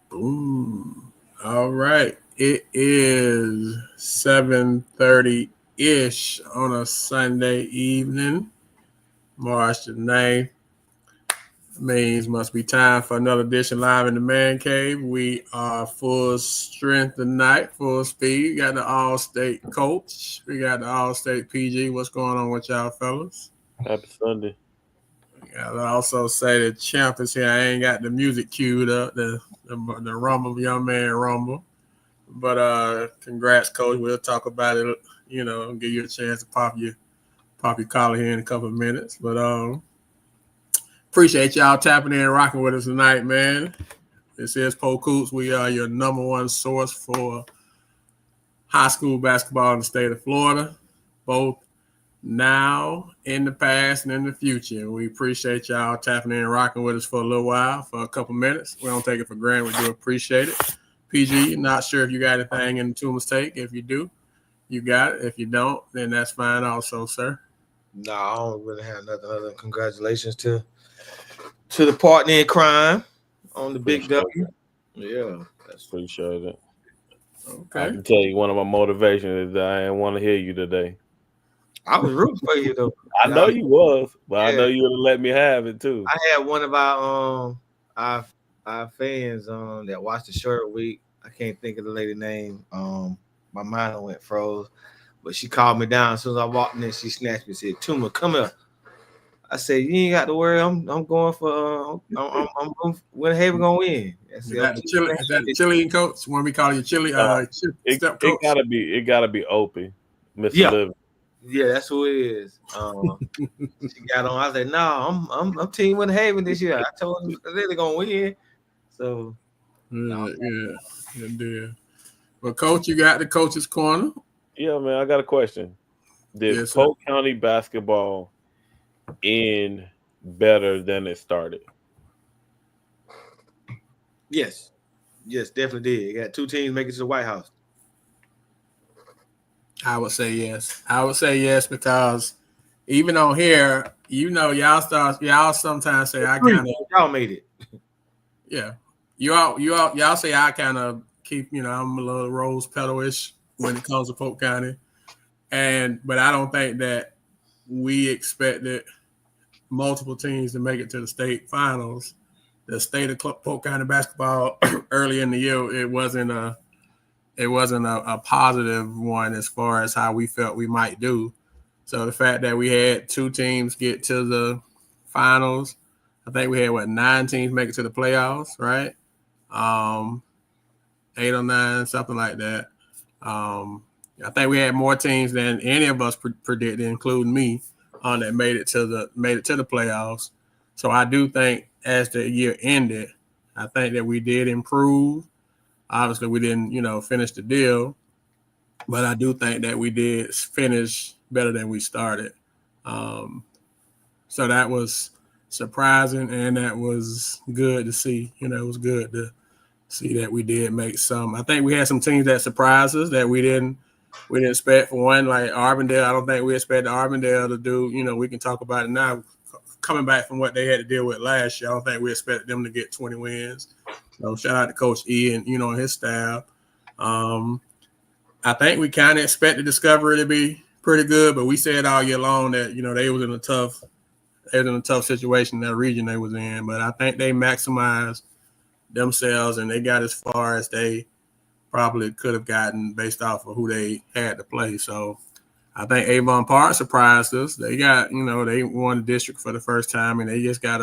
Boom. All right. It is 7:30-ish on a Sunday evening, March the 9th. Means must be time for another edition live in the man cave. We are full strength tonight, full speed. We got the all-state coach. We got the all-state PG. What's going on with y'all fellas? Happy Sunday. Gotta also say the champ is here. I ain't got the music queued up, the Rumble, young man Rumble. But congrats, coach. We'll talk about it. Give you a chance to pop your collar here in a couple of minutes. But appreciate y'all tapping in and rocking with us tonight, man. This is Polk. We are your number one source for high school basketball in the state of Florida, both now, in the past, and in the future. We appreciate y'all tapping in and rocking with us for a little while, for a couple minutes. We don't take it for granted. We do appreciate it. PG, not sure if you got anything in the mistake. If you do, you got it. If you don't, then that's fine also, sir. No, I don't really have nothing other than congratulations to the partner in crime on the big W. Yeah, that's appreciate it. Okay. I can tell you one of my motivations is that I didn't want to hear you today. I was rooting for you though. I know you was, but I know you would have let me have it too. I had one of our fans that watched the short week. I can't think of the lady name. My mind went froze, but she called me down as soon as I walked in. She snatched me and said, "Tuma, come here." I said, "You ain't got to worry. I'm going for when Haven gonna win." Is that the Chilean coach? When we call you Chile, it gotta be Opie, Mr. Living. Yeah, that's who it is. She got on. I said, "No, I'm team with Haven this year." I told them they're gonna win. So, yeah. Well, coach, you got the coach's corner. Yeah, man. I got a question. Did Polk County basketball end better than it started? Yes, definitely did. You got two teams making it to the White House. I would say yes because even on here, y'all sometimes say y'all made it. Yeah, y'all say I kind of keep I'm a little rose petal-ish when it comes to Polk County, but I don't think that we expected multiple teams to make it to the state finals. The state of Polk County basketball early in the year, it wasn't a positive one as far as how we felt we might do. So the fact that we had two teams get to the finals, I think we had 9 teams make it to the playoffs, right? 8 or 9, something like that. I think we had more teams than any of us predicted, including me, that made it to the playoffs. So I do think as the year ended, I think that we did improve. Obviously, we didn't, finish the deal, but I do think that we did finish better than we started. So that was surprising, and that was good to see. It was good to see that we did make some. I think we had some teams that surprised us that we didn't expect. For one, like Arbondale, I don't think we expected Arbondale to do. We can talk about it now. Coming back from what they had to deal with last year, I don't think we expected them to get 20 wins. So shout out to Coach E and his staff. I think we kind of expected Discovery to be pretty good, but we said all year long that they was in a tough situation in that region they was in. But I think they maximized themselves and they got as far as they probably could have gotten based off of who they had to play. So I think Avon Park surprised us. They got they won the district for the first time and they just got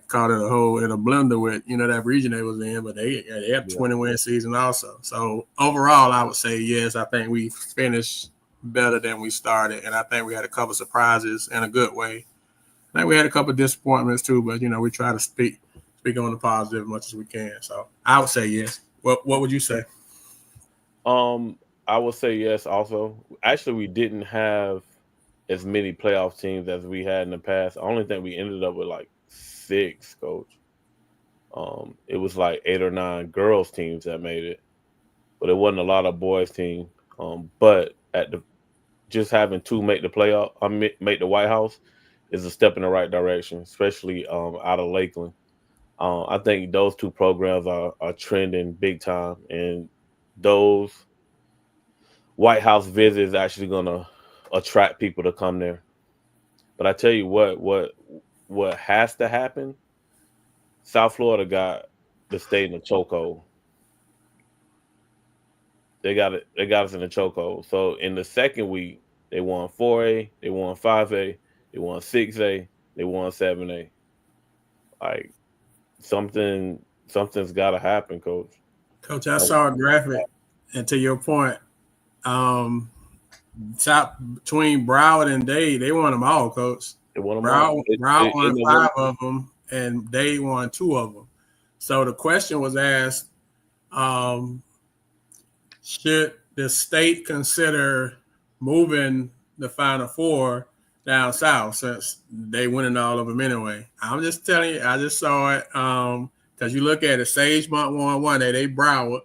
caught in a blender with that region they was in, but they had a 20-win season also. So overall, I would say yes. I think we finished better than we started, and I think we had a couple surprises in a good way. I think we had a couple disappointments too, but we try to speak on the positive as much as we can. So I would say yes. What would you say? I would say yes. Also, actually, we didn't have as many playoff teams as we had in the past. I only think we ended up with like 6, coach. It was like 8 or 9 girls teams that made it, but it wasn't a lot of boys team. But just having 2 make the playoff, make the White House is a step in the right direction, especially out of Lakeland. I think those two programs are trending big time, and those White House visits actually gonna attract people to come there. But I tell you what has to happen. South Florida got the state in a chokehold. They got it. They got us in a chokehold. So in the second week, they won 4A, they won 5A, they won 6A, they won 7A. Like something's got to happen, coach. Coach, I saw a graphic, and to your point, top between Broward and Dade, they won them all, Coach. They won them all. Broward won 5 of them, and Dade won 2 of them. So the question was asked, should the state consider moving the Final Four down south since they winning all of them anyway? I'm just telling you, I just saw it because you look at it, Sagemont won 1A, they Broward.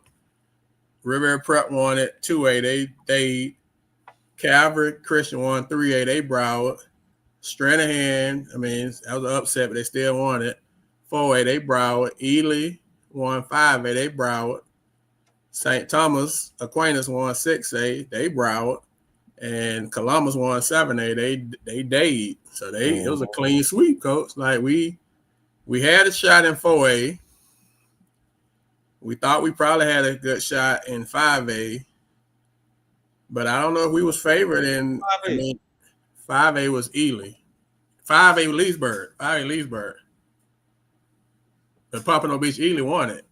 River Prep won it 2A, they Calvary Christian won 3A, they Broward. Stranahan, I mean, that was an upset, but they still won it. 4A, they Broward. Ely won 5A, they Broward. St. Thomas Aquinas won 6A, they Broward. And Columbus won 7A, they Dade. So it was a clean sweep, Coach. Like we had a shot in 4A. We thought we probably had a good shot in 5A, but I don't know if we was favored in 5A. 5A was Ely. 5A Leesburg. 5A Leesburg. But Pompano Beach Ely won it.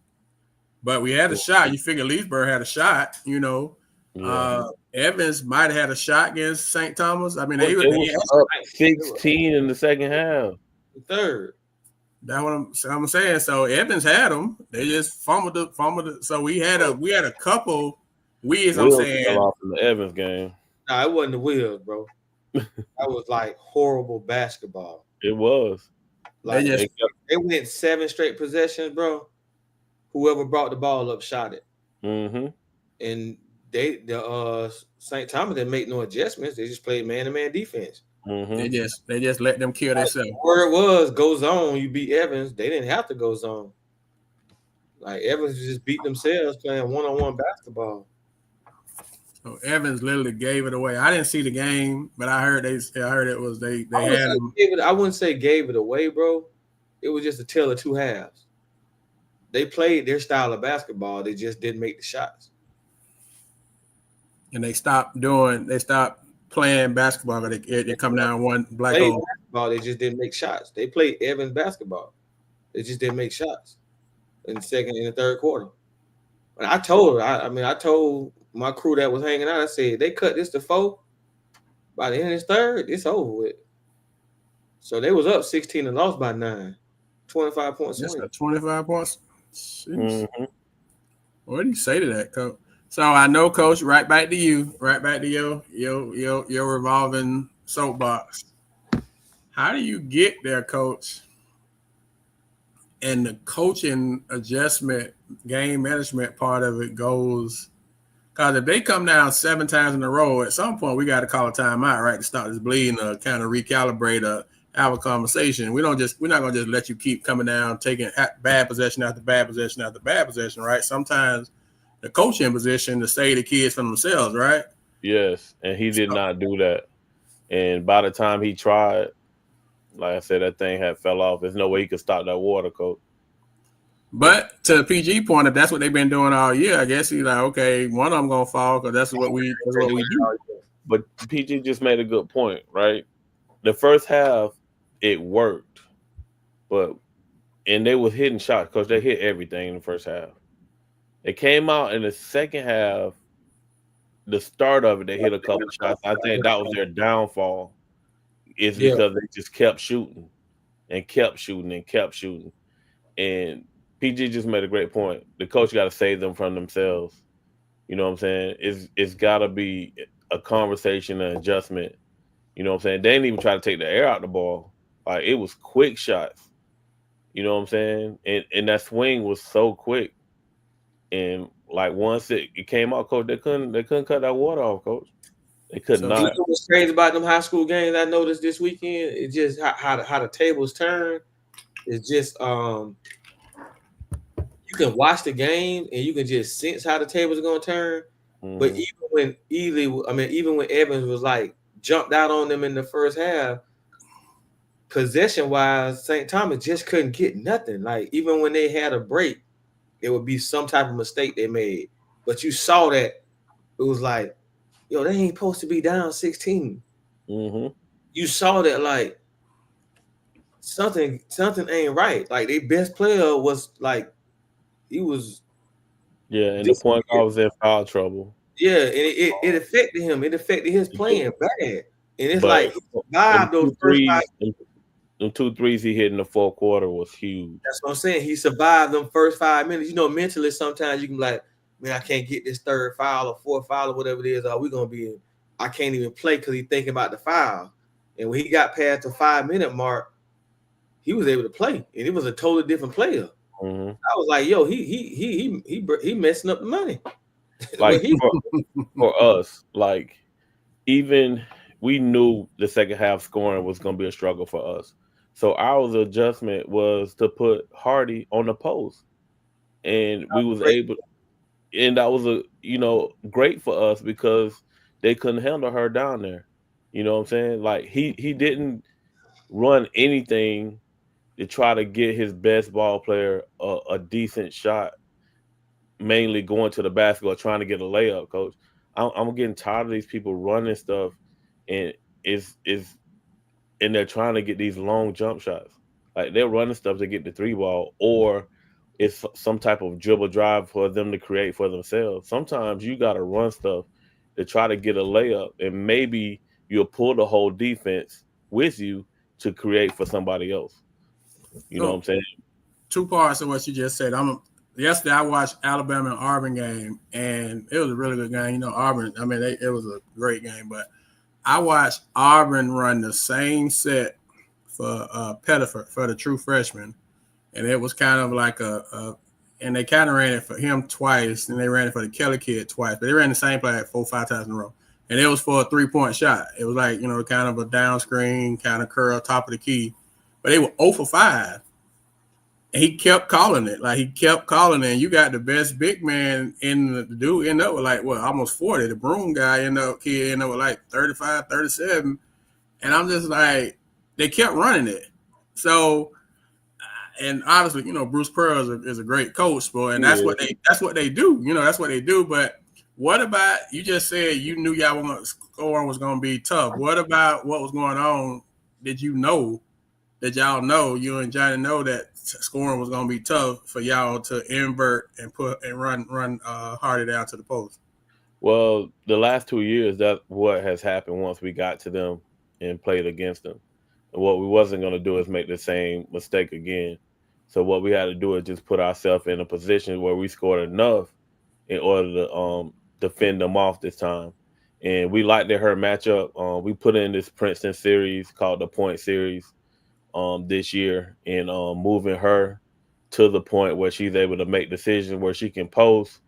But we had a shot. You figure Leesburg had a shot, you know. Yeah. Evans might have had a shot against St. Thomas. I mean, they was up 16 in the second half. Third. That's what I'm saying. So Evans had them. They just fumbled it. So we had a couple. I'm saying, fell off in the Evans game. Nah, it wasn't the wheels, bro. That was like horrible basketball. It was. Like they went 7 straight possessions, bro. Whoever brought the ball up shot it. Mm-hmm. And the St. Thomas didn't make no adjustments. They just played man-to-man defense. Mm-hmm. They just let them kill themselves. Where it was, go zone, you beat Evans. They didn't have to go zone. Like Evans just beat themselves playing one-on-one basketball. So Evans literally gave it away. I didn't see the game, but I heard it was they had him. I wouldn't say gave it away, bro. It was just a tale of two halves. They played their style of basketball. They just didn't make the shots. And they stopped playing basketball. They come down one black hole. Basketball, they just didn't make shots. They played Evans basketball. They just didn't make shots in the second and the third quarter. But I told my crew that was hanging out, I said, they cut this to 4. By the end of this third, it's over with. So they was up 16 and lost by 9. 25 points. That's 25 points. Mm-hmm. What do you say to that, Coach? So I know, Coach, right back to you, right back to your revolving soapbox. How do you get there, Coach? And the coaching adjustment, game management part of it goes, because if they come down 7 times in a row, at some point we got to call a timeout, right, to stop this bleeding, or kind of recalibrate, have a conversation. We're not gonna just let you keep coming down, taking bad possession after bad possession after bad possession, right? Sometimes the coaching position to save the kids from themselves, right? Yes, and he did not do that. And by the time he tried, like I said, that thing had fell off. There's no way he could stop that water, Coach. But to the PG point, if that's what they've been doing all year, I guess he's like, okay, one of them gonna fall because that's what we do. But PG just made a good point, right? The first half, it worked, and they was hitting shots because they hit everything in the first half. It came out in the second half. The start of it, they hit a couple shots. I think that was their downfall. Is because they just kept shooting and kept shooting and kept shooting. And PG just made a great point. The coach got to save them from themselves. You know what I'm saying? It's got to be a conversation, an adjustment. You know what I'm saying? They didn't even try to take the air out the ball. Like, it was quick shots. You know what I'm saying? And that swing was so quick. And like once it came out, Coach, they couldn't cut that water off, Coach. They could not. You know what's crazy about them high school games I noticed this weekend? It's just how the tables turn. It's just can watch the game and you can just sense how the tables are gonna turn. But even when Evans was like jumped out on them in the first half, possession wise, St. Thomas just couldn't get nothing. Like even when they had a break, it would be some type of mistake they made. But you saw that it was like, yo, they ain't supposed to be down 16. You saw that like something ain't right. Like their best player was like he was and the point guard was in foul trouble. Yeah, and it affected him. It affected his playing bad. And it's like he survived those first 5. The 2 threes he hit in the fourth quarter was huge. That's what I'm saying. He survived them first 5 minutes. You know, mentally sometimes you can be like, man, I can't get this third foul or fourth foul or whatever it is. Are we gonna be in? I can't even play because he's thinking about the foul. And when he got past the 5-minute mark, he was able to play, and it was a totally different player. I was like, yo, he messing up the money. Like for us, like even we knew the second half scoring was going to be a struggle for us. So our adjustment was to put Hardy on the post, and we was able, and that was great for us because they couldn't handle her down there. You know what I'm saying? Like he didn't run anything to try to get his best ball player a decent shot. Mainly going to the basket or trying to get a layup, coach. I'm getting tired of these people running stuff, and they're trying to get these long jump shots. Like they're running stuff to get the 3 ball, or it's some type of dribble drive for them to create for themselves. Sometimes you got to run stuff to try to get a layup, and maybe you'll pull the whole defense with you to create for somebody else. You know what I'm saying? 2 parts of what you just said. Yesterday, I watched Alabama and Auburn game, and it was a really good game. You know, Auburn, I mean, it was a great game, but I watched Auburn run the same set for Pettiford, for the true freshman, and it was kind of like and they kind of ran it for him twice, and they ran it for the Kelly kid twice, but they ran the same play like 4 or 5 times in a row, and it was for a 3-point shot. It was like, kind of a down screen, kind of curl, top of the key, but they were 0 for 5. He kept calling it. Like, he kept calling it. And you got the best big man in the dude end up with like, almost 40. The Broom guy ended up with like 35, 37. And I'm just like, they kept running it. So, and obviously, Bruce Pearl is a great coach, boy, and that's what they do. That's what they do. But what about, you just said you knew y'all scoring was going to be tough. What about what was going on? Did you know that y'all know, you and Johnny know that scoring was going to be tough for y'all to invert and run Hardy down to the post? Well, the last 2 years, that's what has happened once we got to them and played against them. And what we wasn't going to do is make the same mistake again. So what we had to do is just put ourselves in a position where we scored enough in order to defend them off this time. And we liked her matchup. We put in this Princeton series called the Point Series this year, and moving her to the point where she's able to make decisions where she can post.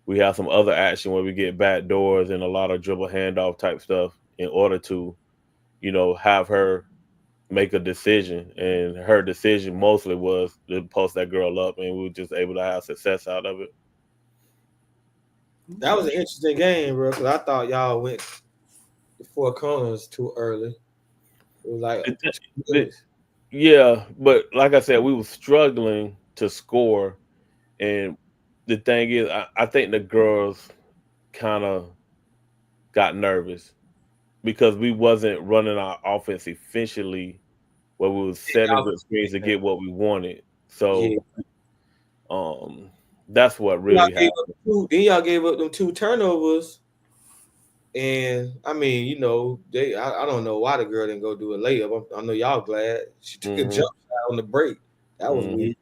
We have some other action where we get back doors and a lot of dribble handoff type stuff in order to, have her make a decision. And her decision mostly was to post that girl up, and we were just able to have success out of it. That was an interesting game, bro, because I thought y'all went the 4 corners too early. It was like yeah, but like I said, we were struggling to score, and the thing is, I think the girls kind of got nervous because we wasn't running our offense efficiently, where we was setting good screens to get what we wanted. So, that's what really happened. Then y'all gave up them 2 turnovers. And I mean, I don't know why the girl didn't go do a layup. I know y'all glad she took a jump shot on the break. That was weird.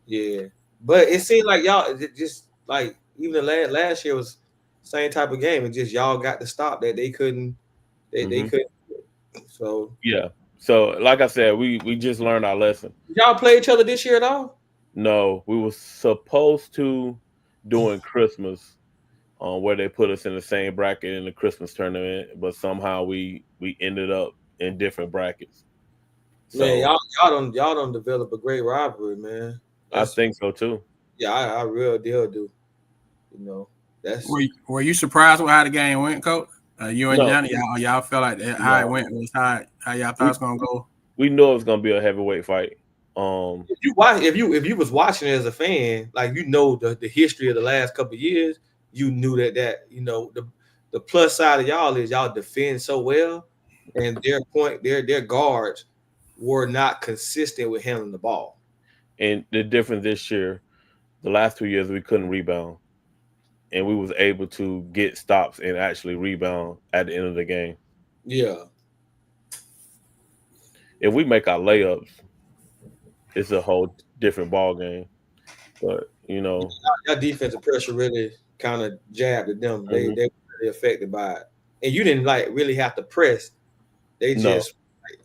Yeah, but it seemed like y'all just like even the last year was same type of game, and just y'all got to stop that they couldn't. They couldn't. So yeah. So like I said, we just learned our lesson. Did y'all play each other this year at all? No, we were supposed to during Christmas. Where they put us in the same bracket in the Christmas tournament, but somehow we ended up in different brackets. So, Man, y'all don't develop a great rivalry, man. I think so too. Yeah, I real deal do. You know, that's Were you surprised with how the game went, Coach? You and No, Johnny, y'all felt like how it no. went was how y'all thought it We was gonna go. we knew it was gonna be a heavyweight fight. if you was watching it as a fan, like the history of the last couple of years, you knew that the plus side of y'all is y'all defend so well, and their guards were not consistent with handling the ball. And the difference this year, the last 2 years, we couldn't rebound, and we was able to get stops and actually rebound at the end of the game. Yeah, If we make our layups, it's a whole different ball game. But that defensive pressure really kind of jabbed at them. They mhm. they were really affected by it, and you didn't like really have to press. They No, just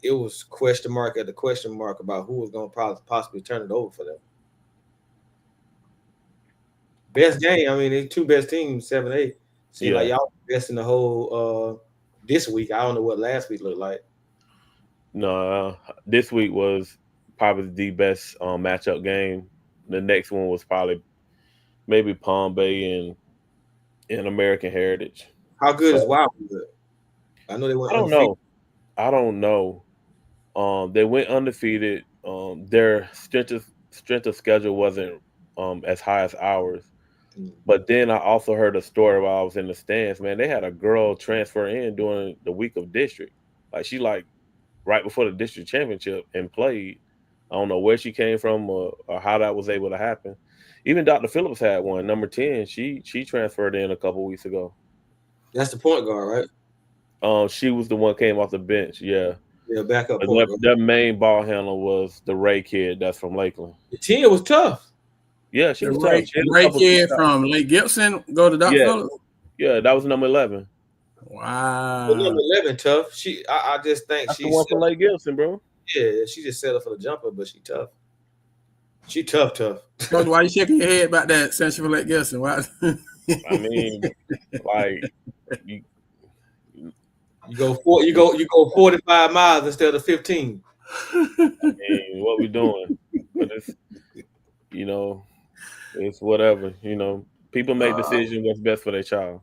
it was question mark at the question mark about who was going to possibly turn it over for them. Best game. I mean, the two best teams, 7-8. Seemed like yeah, y'all best in the whole this week. I don't know what last week looked like. no. This week was probably the best matchup game. The next one was probably maybe Palm Bay and American Heritage. How good is So Wildwood? I know they I went don't undefeated. know. I don't know. They went undefeated. Their strength of schedule wasn't as high as ours. Mm. But then I also heard a story while I was in the stands. Man, they had a girl transfer in during the week of district. Like she right before the district championship and played. I don't know where she came from or how that was able to happen. Even Dr. Phillips had one, number 10. She transferred in a couple weeks ago. That's the point guard, right? She was the one came off the bench. Yeah. Yeah, backup But point guard. their main ball handler was the Ray kid that's from Lakeland. The 10 was tough. Yeah, she The was tough. She had a Ray couple key kid shots. from Lake Gibson go to Dr. Yeah, Phillips. yeah, that was number 11. But Wow. number 11 tough. I just think That's the one from Lake Gibson, bro. she just settled for the jumper, but she tough. She tough. Coach, why you shaking your head about that since you from Lake Gibson? Why? I mean, like you, You go 45 miles instead of 15. I mean, what we doing? But you know, it's whatever. People make decisions what's best for their child.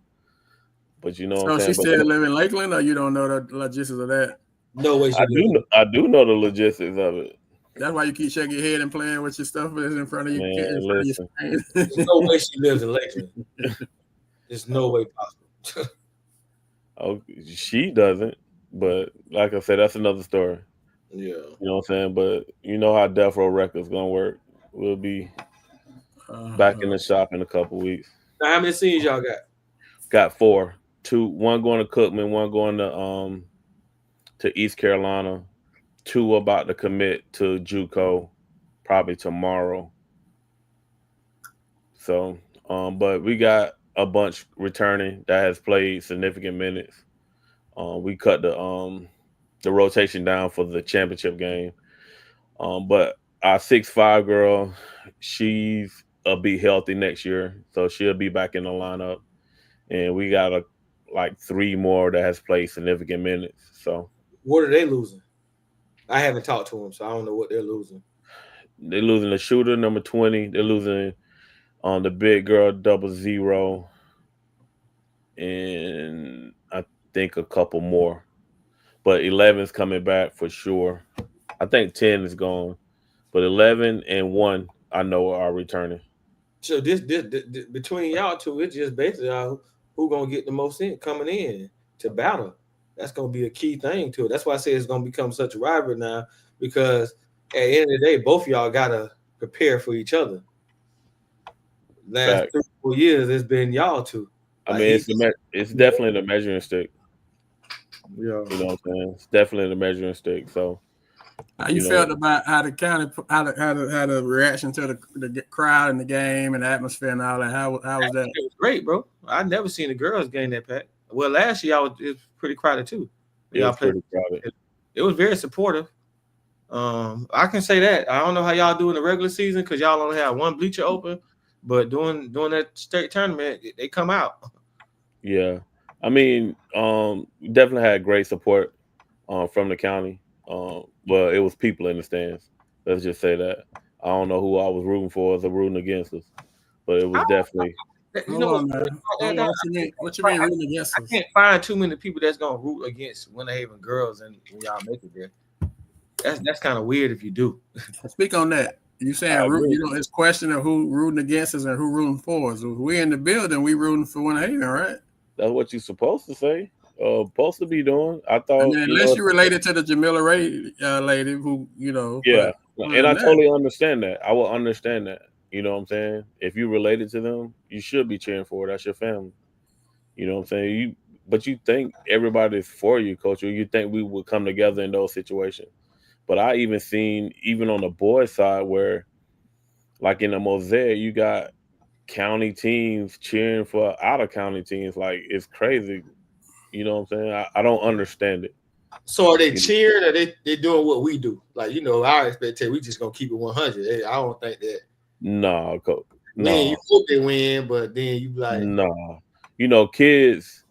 But you know what So I'm she saying. still live in Lakeland, or you don't know the logistics of that? No way she lives. I do know the logistics of it. That's why you keep shaking your head and playing with your stuff that's in front of you. Man, In front listen. of your There's no way she lives in Lakeland. There's no way possible. Oh, she doesn't. But like I said, that's another story. Yeah. You know what I'm saying? But you know how Death Row Records gonna work. We'll be back in the shop in a couple weeks. Now, how many seniors y'all got? Got 4. 2, one going to Cookman, one going to East Carolina. 2 about to commit to JUCO probably tomorrow. So, but we got a bunch returning that has played significant minutes. We cut the rotation down for the championship game. But our 6'5" girl, she's be healthy next year, so she'll be back in the lineup. And we got like 3 more that has played significant minutes. So What are they losing? I haven't talked to them, so I don't know what they're losing. they're losing the shooter, number 20. They're losing the big girl, 00, and I think a couple more. But 11's coming back for sure. I think 10 is gone, but 11 and 1 I know are returning. So this between y'all two, it's just basically who gonna get the most in coming in to battle. That's gonna be a key thing to it. That's why I say it's gonna become such a rivalry now, because at the end of the day, both of y'all gotta prepare for each other. Last Fact. 3 or 4 years, it's been y'all two. I Like, mean, it's definitely the measuring stick. yeah. You know what I'm saying? It's definitely the measuring stick. So How you felt about how the county, how the reaction to the crowd and the game and the atmosphere and all that? How was that? It was great, bro. I never seen the girls game that packed. Well, last year it was pretty crowded too. it was pretty crowded. It was very supportive. I can say that. I don't know how y'all do in the regular season because y'all only have one bleacher open, but doing that state tournament, they come out. Yeah, I mean, we definitely had great support from the county. Well, it was people in the stands. Let's just say that. I don't know who I was rooting for or rooting against us, but it was definitely. Hold on, man. Hold on. What you mean rooting against I us? can't find too many people that's gonna root against Winter Haven girls and when y'all make it there. That's kind of weird if you do. Speak on that. You saying it's question of who rooting against us and who rooting for us. If we in the building, we rooting for Winter Haven, right? That's what you're supposed to say. Supposed to be doing. I thought. And then unless you related to the Jamila Ray lady, who Yeah, and I totally understand that. I will understand that. You know what I'm saying? If you related to them, you should be cheering for it. That's your family. You know what I'm saying? But you think everybody's for you, coach, or you think we would come together in those situations. But I even seen, even on the boys' side, where like in the Mosaic, you got county teams cheering for out of county teams. Like, it's crazy. You know what I'm saying? I don't understand it. So are they cheering or they doing what we do? Like, our expectation, we just gonna keep it 100. I don't think that. No, coach. No. Man, you hope they win, but then you like, no. Kids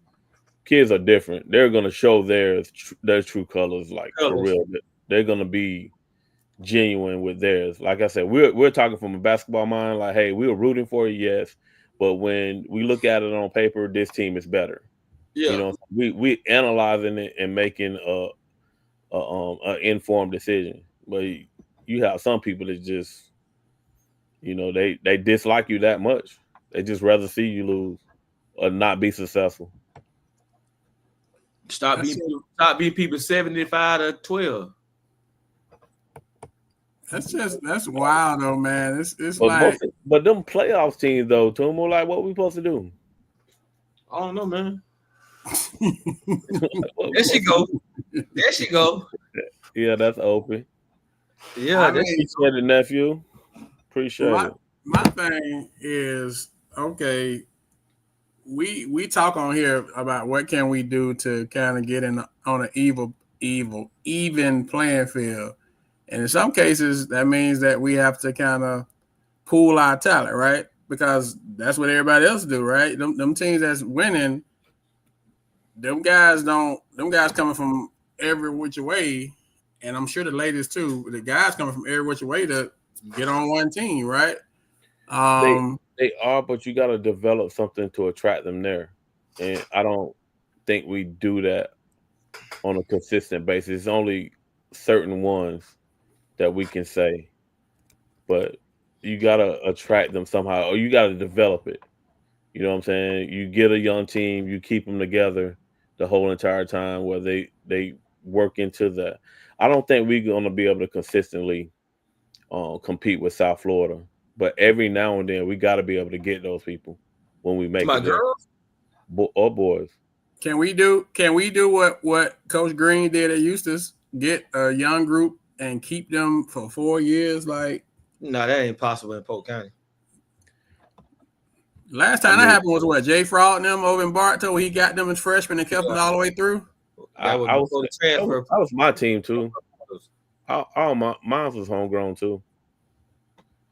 are different. They're gonna show their true colors, like for real. They're gonna be genuine with theirs. Like I said, we're talking from a basketball mind. Like, hey, we were rooting for you, yes, but when we look at it on paper, this team is better. Yeah, we analyzing it and making a informed decision. But you have some people that just, they dislike you that much. They just rather see you lose or not be successful. Stop being people 75 to 12. That's wild though, man. It's but them playoffs teams though, Tumo, like what we supposed to do? I don't know, man. There she go. There she go. Yeah, that's open. Yeah, appreciate it, nephew. Appreciate it. My thing is, okay, we talk on here about what can we do to kind of get on an even playing field. And in some cases, that means that we have to kind of pool our talent, right? Because that's what everybody else do, right? Them teams that's winning, them guys coming from every which way, and I'm sure the ladies too, the guys coming from every which way to get on one team, right? They are, but you got to develop something to attract them there. And I don't think we do that on a consistent basis. It's only certain ones that we can say, but you got to attract them somehow, or you got to develop it. You know what I'm saying? You get a young team, you keep them together the whole entire time where they work into that. I don't think we're going to be able to consistently compete with South Florida, but every now and then we got to be able to get those people when we make it. Girls or boys. Can we do what Coach Green did at Eustis? Get a young group and keep them for 4 years? Like, no, that ain't possible in Polk County. Last time that happened was what, Jay Fraud and them over in Bartow. He got them as freshmen and kept them all the way through. That was my team too. All mine was homegrown too.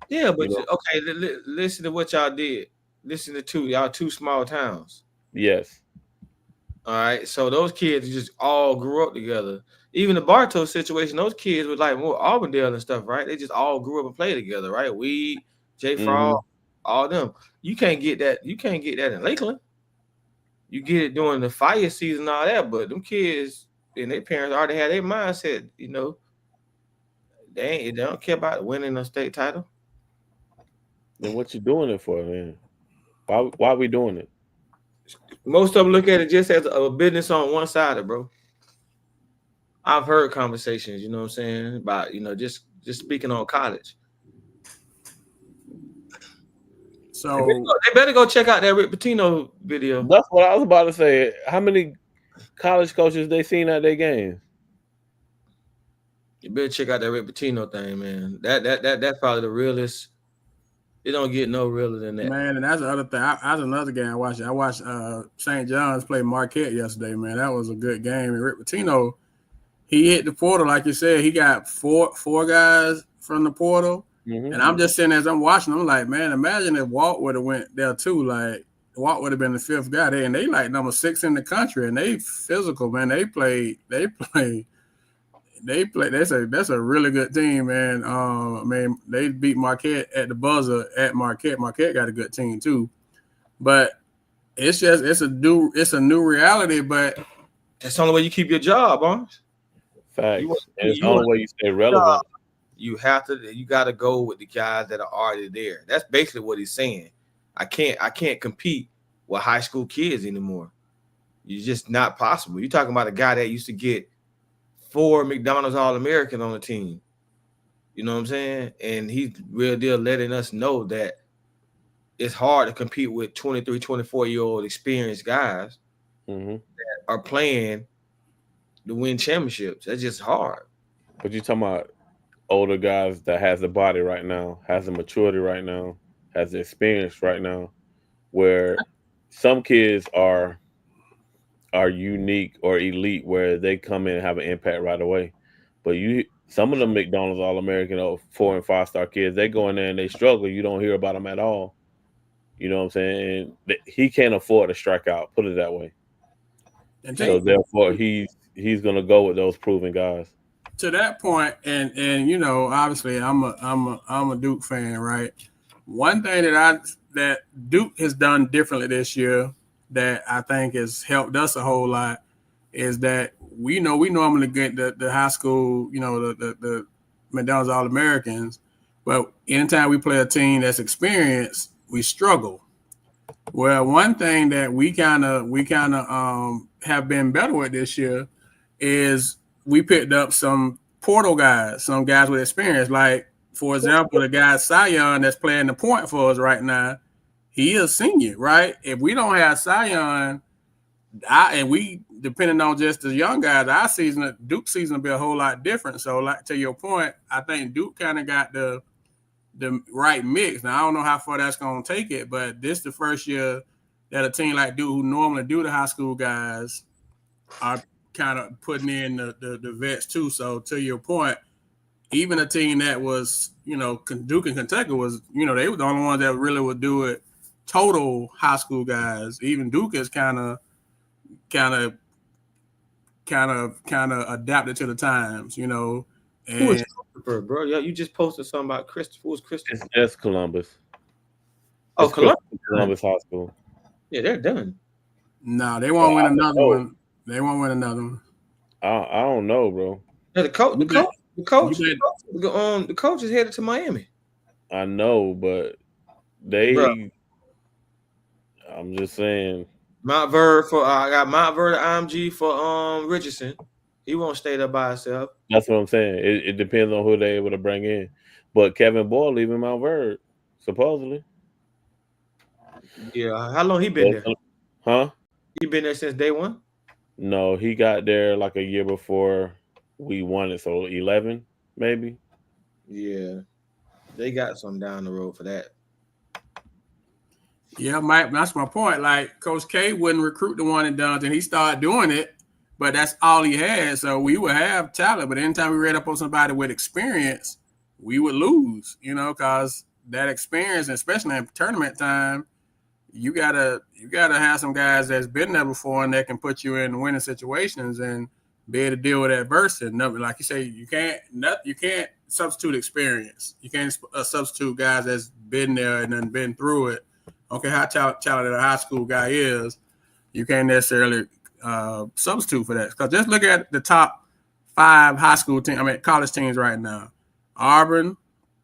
Yeah, but okay, listen to what y'all did. Listen to y'all two small towns. Yes. All right, so those kids just all grew up together. Even the Bartow situation, those kids were like more Auburndale and stuff, right? They just all grew up and played together, right? Weed, Jay Fraud, all them. You can't get that. You can't get that in Lakeland. You get it during the fire season and all that, but them kids and their parents already had their mindset, they don't care about winning a state title. Then what you doing it for, man? Why are we doing it? Most of them look at it just as a business on one side, bro. I've heard conversations, you know what I'm saying, about just speaking on college. So they better go check out that Rick Pitino video. That's what I was about to say. How many college coaches they seen at their games? You better check out that Rick Pitino thing, man. That's probably the realest. It don't get no realer than that, man. And that's the other thing. That's another game I watched. I watched St. John's play Marquette yesterday, man. That was a good game. And Rick Pitino, he hit the portal, like you said. He got four guys from the portal. And I'm just sitting as I'm watching, I'm like, man, imagine if Walt would have went there too. Like, Walt would have been the fifth guy there, and they like number 6 in the country, and they physical, man. They they play. That's a really good team, man. I mean, they beat Marquette at the buzzer at Marquette. Marquette got a good team too, but it's a new reality. But that's the only way you keep your job, huh? Facts. And it's the only way you stay relevant. You got to go with the guys that are already there. That's basically what he's saying. I can't compete with high school kids anymore. It's just not possible. You're talking about a guy that used to get 4 McDonald's All-American on the team. You know what I'm saying? And he's real deal letting us know that it's hard to compete with 23, 24-year-old experienced guys that are playing to win championships. That's just hard. But you're talking about older guys that has the body right now, has the maturity right now, has the experience right now, where some kids are unique or elite, where they come in and have an impact right away. But some of them McDonald's All-American or 4- and 5-star kids, they go in there and they struggle. You don't hear about them at all. You know what I'm saying? And he can't afford to strike out. Put it that way. And so therefore, he's gonna go with those proven guys. To that point, and you know, obviously, I'm a Duke fan, right? One thing that Duke has done differently this year that I think has helped us a whole lot is that we normally get the high school, you know, the McDonald's All-Americans, but anytime we play a team that's experienced, we struggle. Well, one thing that we kind of have been better with this year is we picked up some portal guys, some guys with experience. Like, for example, the guy Sion that's playing the point for us right now, he is senior, right? If we don't have Sion, and we depending on just the young guys, Duke season will be a whole lot different. So, like, to your point, I think Duke kind of got the right mix. Now, I don't know how far that's going to take it, but this is the first year that a team like Duke, who normally do the high school guys, are kind of putting in the vets too. So, to your point, even a team that was, you know, Duke and Kentucky was, you know, they were the only ones that really would do it total high school guys. Even Duke is kind of adapted to the times, you know. And who is Christopher, bro? Yeah, you just posted something about Christopher. Who's Christopher? It's just Columbus. Oh, Columbus High School. Yeah, they're done. No, they won't win another one. They won't win another one. I don't know, bro. Yeah, the coach is headed to Miami. I know, but I'm just saying. Mount Verde I got Mount Verde IMG for Richardson. He won't stay there by himself. That's what I'm saying. It depends on who they're able to bring in. But Kevin Boyle leaving Mount Verde, supposedly. Yeah, how long he been there? Huh? He been there since day one? No, he got there like a year before we won it, so 11 maybe. Yeah, they got some down the road for that. Yeah, Mike, that's my point. Like, Coach K wouldn't recruit the one and done, and he started doing it, but that's all he had. So we would have talent, but anytime we read up on somebody with experience, we would lose, you know, because that experience, especially in tournament time, you gotta have some guys that's been there before and that can put you in winning situations and be able to deal with adversity. Like you say, you can't substitute experience. You can't substitute guys that's been there and then been through it. Okay, how talented a high school guy is, you can't necessarily substitute for that. Because just look at the top 5 college teams right now. Auburn,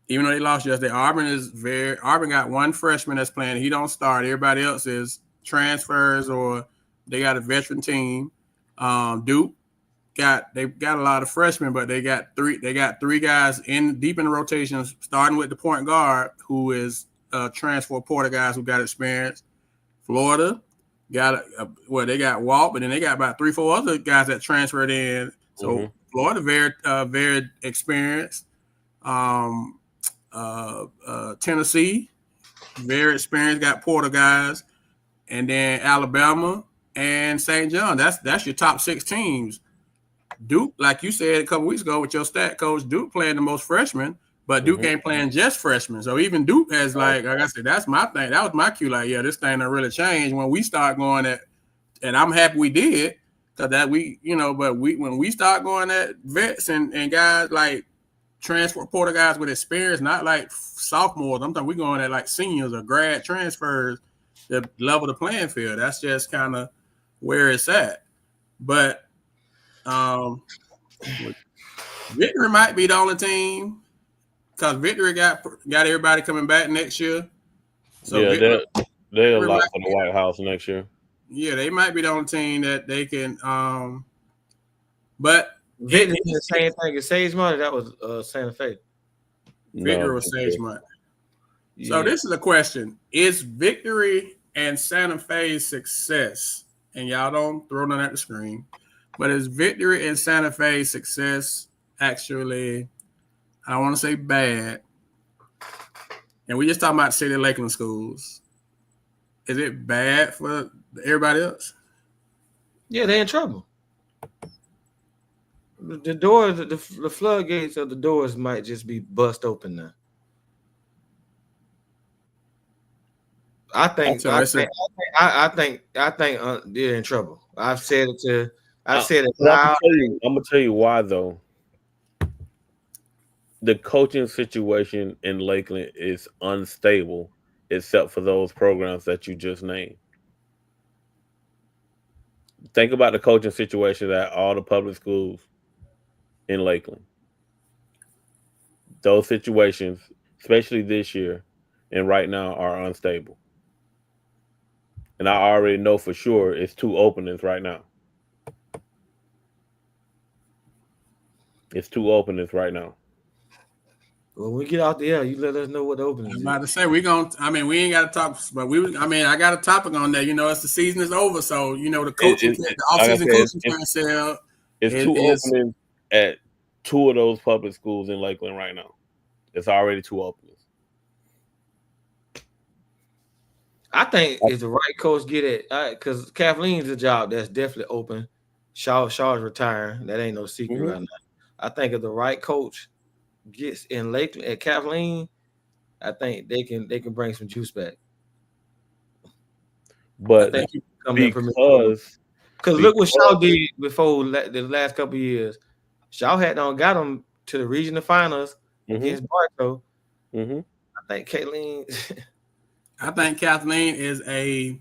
even though they lost yesterday, Auburn got one freshman that's playing. He don't start. Everybody else is transfers or they got a veteran team. Duke they've got a lot of freshmen, but they got three guys deep in the rotations, starting with the point guard who is transfer porter guys who got experience. Florida got they got Walt, but then they got about 3-4 other guys that transferred in. So Florida very experienced. Tennessee, very experienced, got porter guys, and then Alabama and St. John. That's your top 6 teams. Duke, like you said a couple weeks ago with your stat coach, Duke playing the most freshmen, but Duke ain't playing just freshmen. So even Duke has like I said, that's my thing. That was my cue. Like, yeah, this thing done really changed when we start going and I'm happy we did Cause that when we start going at vets and guys like transfer portal guys with experience, not like sophomores. I'm talking we going at like seniors or grad transfers to level the playing field. That's just kind of where it's at. But Victory might be the only team because Victory got everybody coming back next year. So yeah, they're a lot for the White House next year. Yeah, they might be the only team that they can. But Victory did the same thing as Sagemont. That was Santa Fe. Victory was Sagemont. Yeah. So this is a question: is Victory and Santa Fe's success? And y'all don't throw none at the screen. But is Victory and Santa Fe's success actually? I don't want to say bad. And we just talking about City of Lakeland schools. Is it bad for everybody else? Yeah, they're in trouble. The doors, the floodgates of the doors might just be bust open now. I think they're in trouble. I've said it loud. I'm gonna tell you why though. The coaching situation in Lakeland is unstable, except for those programs that you just named. Think about the coaching situation at all the public schools in Lakeland. Those situations, especially this year and right now, are unstable. And I already know for sure it's 2 openings right now. It's 2 openings right now. When we get out there, you let us know what the openings is. I'm about to say we ain't got to talk, but I got a topic on that. As the season is over, so the coaching, the off-season coaching carousel. It's 2 openings at 2 of those public schools in Lakeland right now. It's already 2 openings. I think if the right coach get it, because Kathleen's a job that's definitely open. Shaw's retiring. That ain't no secret right now. I think if the right coach gets in Lakeland at Kathleen, I think they can bring some juice back. But because look what Shaw did before the last couple of years. Shaw had got them to the regional finals against Bartow. I think Kathleen is a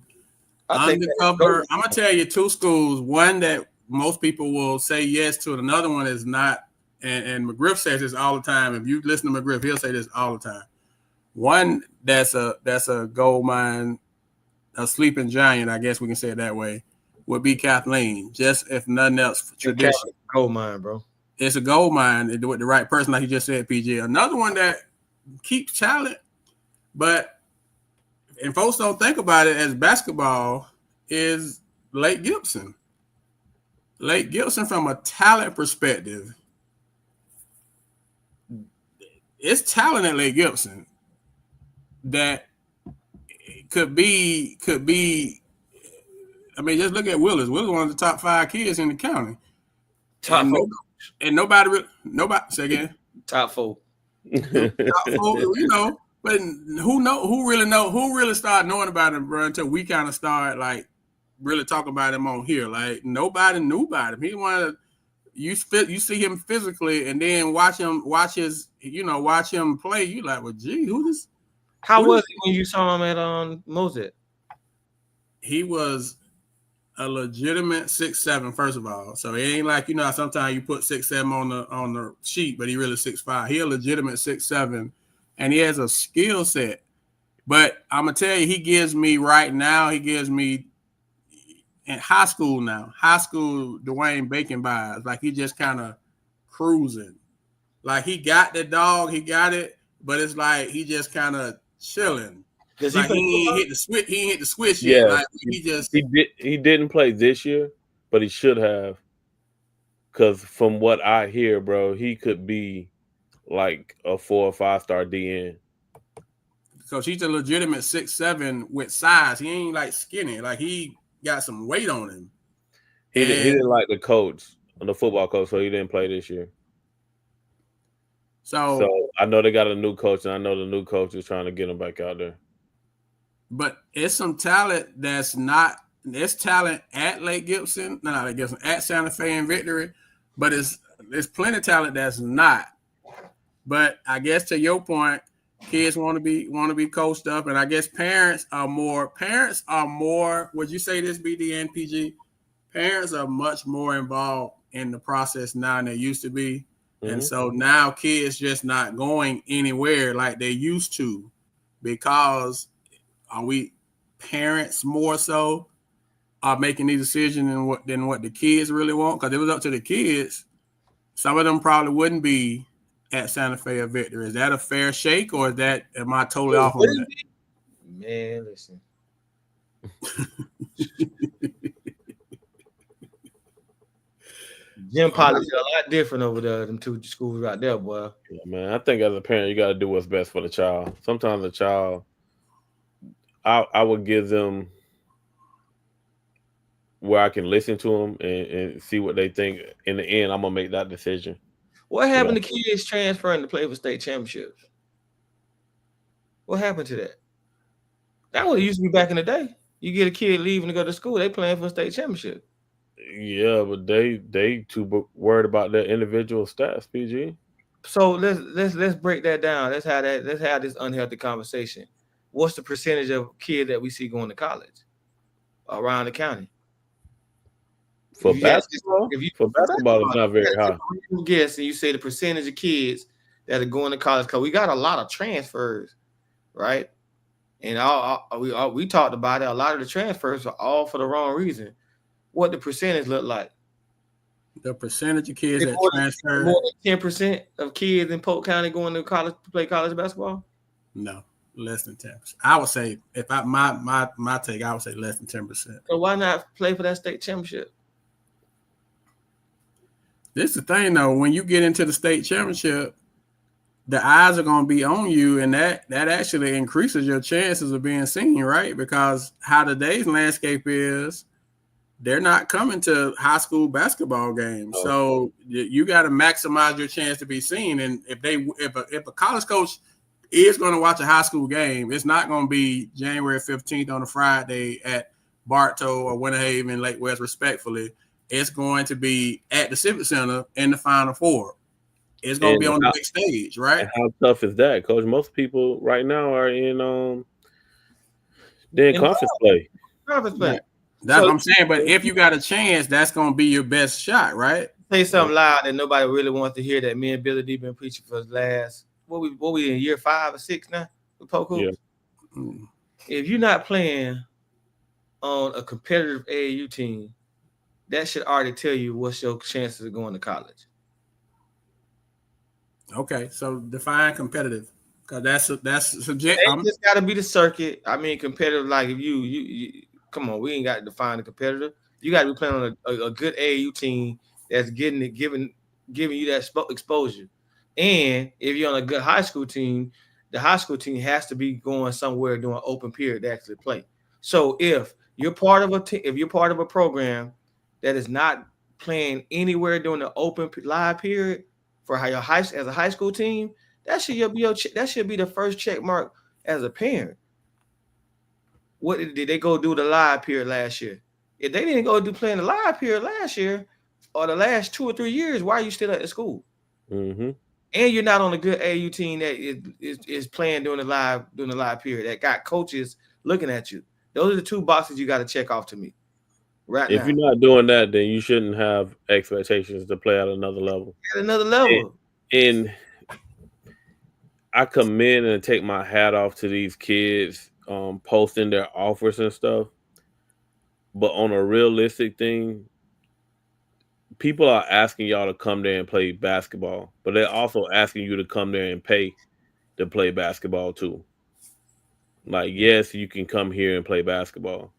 undercover. I'm gonna tell you 2 schools. One that most people will say yes to, and another one is not. And McGriff says this all the time. If you listen to McGriff, he'll say this all the time. One that's a gold mine, a sleeping giant, I guess we can say it that way, would be Kathleen. Just if nothing else, tradition. Gold mine, bro. It's a gold mine with the right person, like you just said, PG. Another one that keeps talent, and folks don't think about it as basketball, is Lake Gibson. Lake Gibson, from a talent perspective, it's talent at Lake Gibson that could be. I mean, just look at Willis. Willis is one of the top 5 kids in the county. Top 4. And nobody say again. Top 4. Top 4, but who really started knowing about him, bro, until we kind of started like really talking about him on here. Like nobody knew about him. He wanted you see him physically, and then watch him play. You like, well, gee, who this? How was it when you saw him at Mosaic? He was a legitimate 6'7", first of all. So it ain't like sometimes you put 6'7" on the sheet, but he really 6'5". He a legitimate 6'7", and he has a skill set. But I'm gonna tell you, he gives me in high school Dwayne Bacon vibes. Like he just kind of cruising. Like he got the dog, he got it, but it's like he just kind of chilling. Like he ain't hit the switch yet. Yeah, like he didn't play this year, but he should have. Because from what I hear, bro, he could be like a 4 or 5 star DN. So he's a legitimate 6'7" with size. He ain't like skinny. Like he got some weight on him. He didn't like the football coach, so he didn't play this year. So I know they got a new coach, and I know the new coach is trying to get him back out there. But it's some talent that's not there's talent at Lake Gibson, not Lake Gibson, at Santa Fe and Victory, but there's plenty of talent that's not. But I guess to your point, kids want to be coached up, and I guess parents are more. Would you say this, BD and PG? Parents are much more involved in the process now than they used to be, and so now kids just not going anywhere like they used to, because are we parents more so are making these decisions than what the kids really want? Because it was up to the kids, some of them probably wouldn't be at Santa Fe or Victory. Is that a fair shake, or am I totally off on that? Man, listen. Gym policy a lot different over there, them two schools right there, boy. Yeah, man. I think as a parent, you got to do what's best for the child. Sometimes the child, I would give them where I can listen to them and see what they think. In the end, I'm gonna make that decision. What happened to kids transferring to play for state championships? What happened to that? That was used to be back in the day. You get a kid leaving to go to school, they playing for a state championship. Yeah, but they too worried about their individual stats, PG. So let's break that down. Let's have this unhealthy conversation. What's the percentage of kids that we see going to college around the county? For basketball, it's not very high. Guess, and you say the percentage of kids that are going to college, because we got a lot of transfers, right? And we talked about it. A lot of the transfers are all for the wrong reason. What the percentage look like? The percentage of kids that transfer. More than 10% of kids in Polk County going to college to play college basketball? No, less than 10%. I would say, my take, I would say less than 10%. So why not play for that state championship? This is the thing, though. When you get into the state championship, the eyes are going to be on you, and that actually increases your chances of being seen, right? Because how today's landscape is, they're not coming to high school basketball games. Oh. So you got to maximize your chance to be seen. And if a college coach is going to watch a high school game, it's not going to be January 15th on a Friday at Bartow or Winter Haven, Lake West, respectfully. It's going to be at the Civic Center in the Final Four. It's going to be on the big stage, right? And how tough is that, Coach? Most people right now are in they're in conference play. Conference play. Yeah. That's what I'm saying. But if you got a chance, that's going to be your best shot, right? Say something loud that nobody really wants to hear, that me and Billy D been preaching for the last, what we in year 5 or 6 now with Polk hoops? Yeah. If you're not playing on a competitive AAU team, that should already tell you what's your chances of going to college. Okay, so define competitive, because that's subjective. It just got to be the circuit. I mean, competitive. Like if you come on, we ain't got to define the competitive. You got to be playing on a good AAU team that's giving you that exposure. And if you're on a good high school team, the high school team has to be going somewhere doing open period to actually play. So if you're part of a program that is not playing anywhere during the open live period for as a high school team, that should be the first check mark as a parent. What did they go do the live period last year? If they didn't go do playing the live period last year or the last 2 or 3 years, why are you still at the school? Mm-hmm. And you're not on a good AU team that is playing during the live period, that got coaches looking at you. Those are the 2 boxes you got to check off to me. Right. If you're not doing that, then you shouldn't have expectations to play at another level. At another level. And I commend and take my hat off to these kids posting their offers and stuff. But on a realistic thing, people are asking y'all to come there and play basketball, but they're also asking you to come there and pay to play basketball too. Like, yes, you can come here and play basketball,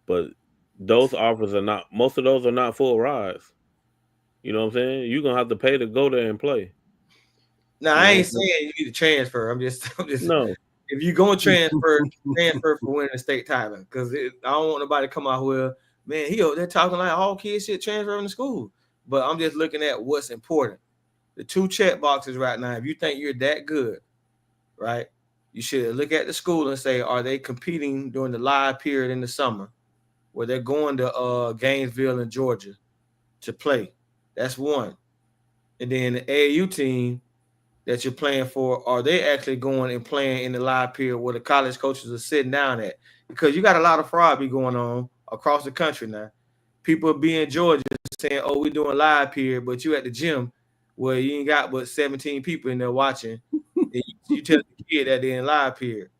but those offers most of those are not full rides. You know what I'm saying? You're going to have to pay to go there and play. No, I ain't saying you need to transfer. I'm just no. If you're going to transfer for winning the state title, because I don't want nobody to come out here, man, they're talking like all kids should transfer in the school. But I'm just looking at what's important. The 2 check boxes right now, if you think you're that good, right, you should look at the school and say, are they competing during the live period in the summer where they're going to Gainesville in Georgia to play. That's one. And then the AAU team that you're playing for, are they actually going and playing in the live period where the college coaches are sitting down at? Because you got a lot of fraud be going on across the country now. People be in Georgia saying, "Oh, we're doing live period," but you at the gym where you ain't got but 17 people in there watching. And you tell the kid that they're in live period.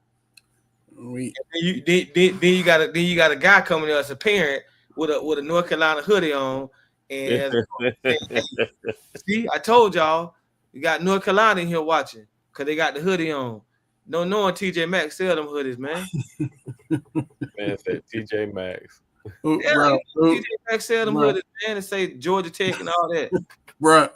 Then you got a guy coming there as a parent with a North Carolina hoodie on, and saying, hey, see, I told y'all, you got North Carolina in here watching because they got the hoodie on. No knowing TJ Maxx sell them hoodies, man. Man said TJ Maxx. Yeah, TJ Maxx sell them hoodies, man, and say Georgia Tech and all that. Bro.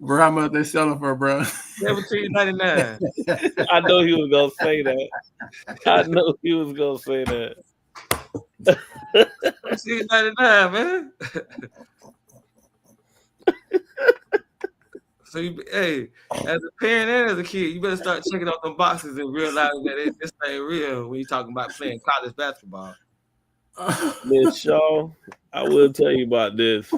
Bro, how much they selling for, bro? $17.99. I know he was gonna say that. I know he was gonna say that. $17.99, man. So, hey, as a parent and as a kid, you better start checking out them boxes and realize that this ain't real when you're talking about playing college basketball. Miss Shaw, I will tell you about this.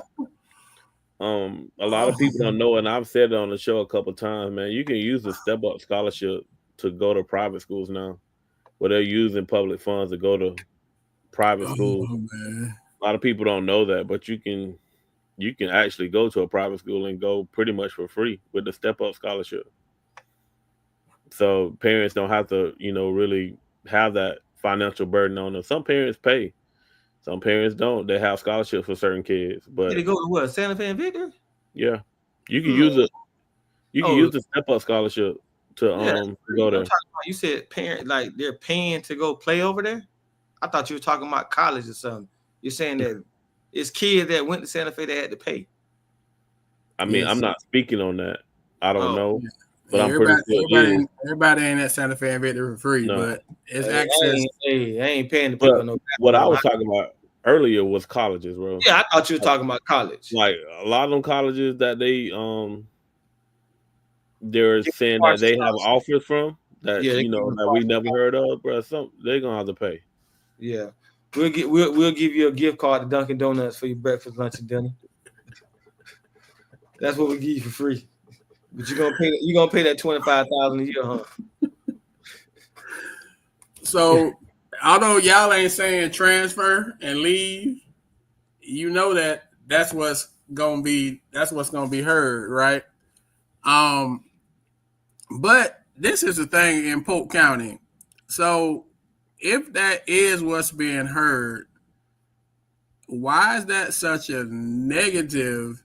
A lot of people don't know, and I've said it on the show a couple times, man. You can use the step up scholarship to go to private schools now, where they're using public funds to go to private schools. Man. A lot of people don't know that, but you can actually go to a private school and go pretty much for free with the step up scholarship. So parents don't have to, really have that financial burden on them. Some parents pay. Some parents don't. They have scholarships for certain kids. But they go to what? Santa Fe and Victor? Yeah. You can use it. You can use the step up scholarship to go there. You said parent, like they're paying to go play over there? I thought you were talking about college or something. You're saying that it's kids that went to Santa Fe that had to pay. I mean, I'm not speaking on that. I don't know. But I'm pretty sure everybody ain't at Santa Fe and Victor for free, but it's access. I ain't paying the people no. What I was talking about earlier was colleges, bro. Yeah, I thought you were talking about college. Like a lot of them colleges that they're saying that they have offers from that that we never heard of, bro. They're gonna have to pay. Yeah, we'll give you a gift card to Dunkin' Donuts for your breakfast, lunch, and dinner. That's what we give you for free. But you're gonna pay that $25,000 a year, huh? So, although y'all ain't saying transfer and leave, that's what's gonna be heard, right? But this is the thing in Polk County. So, if that is what's being heard, why is that such a negative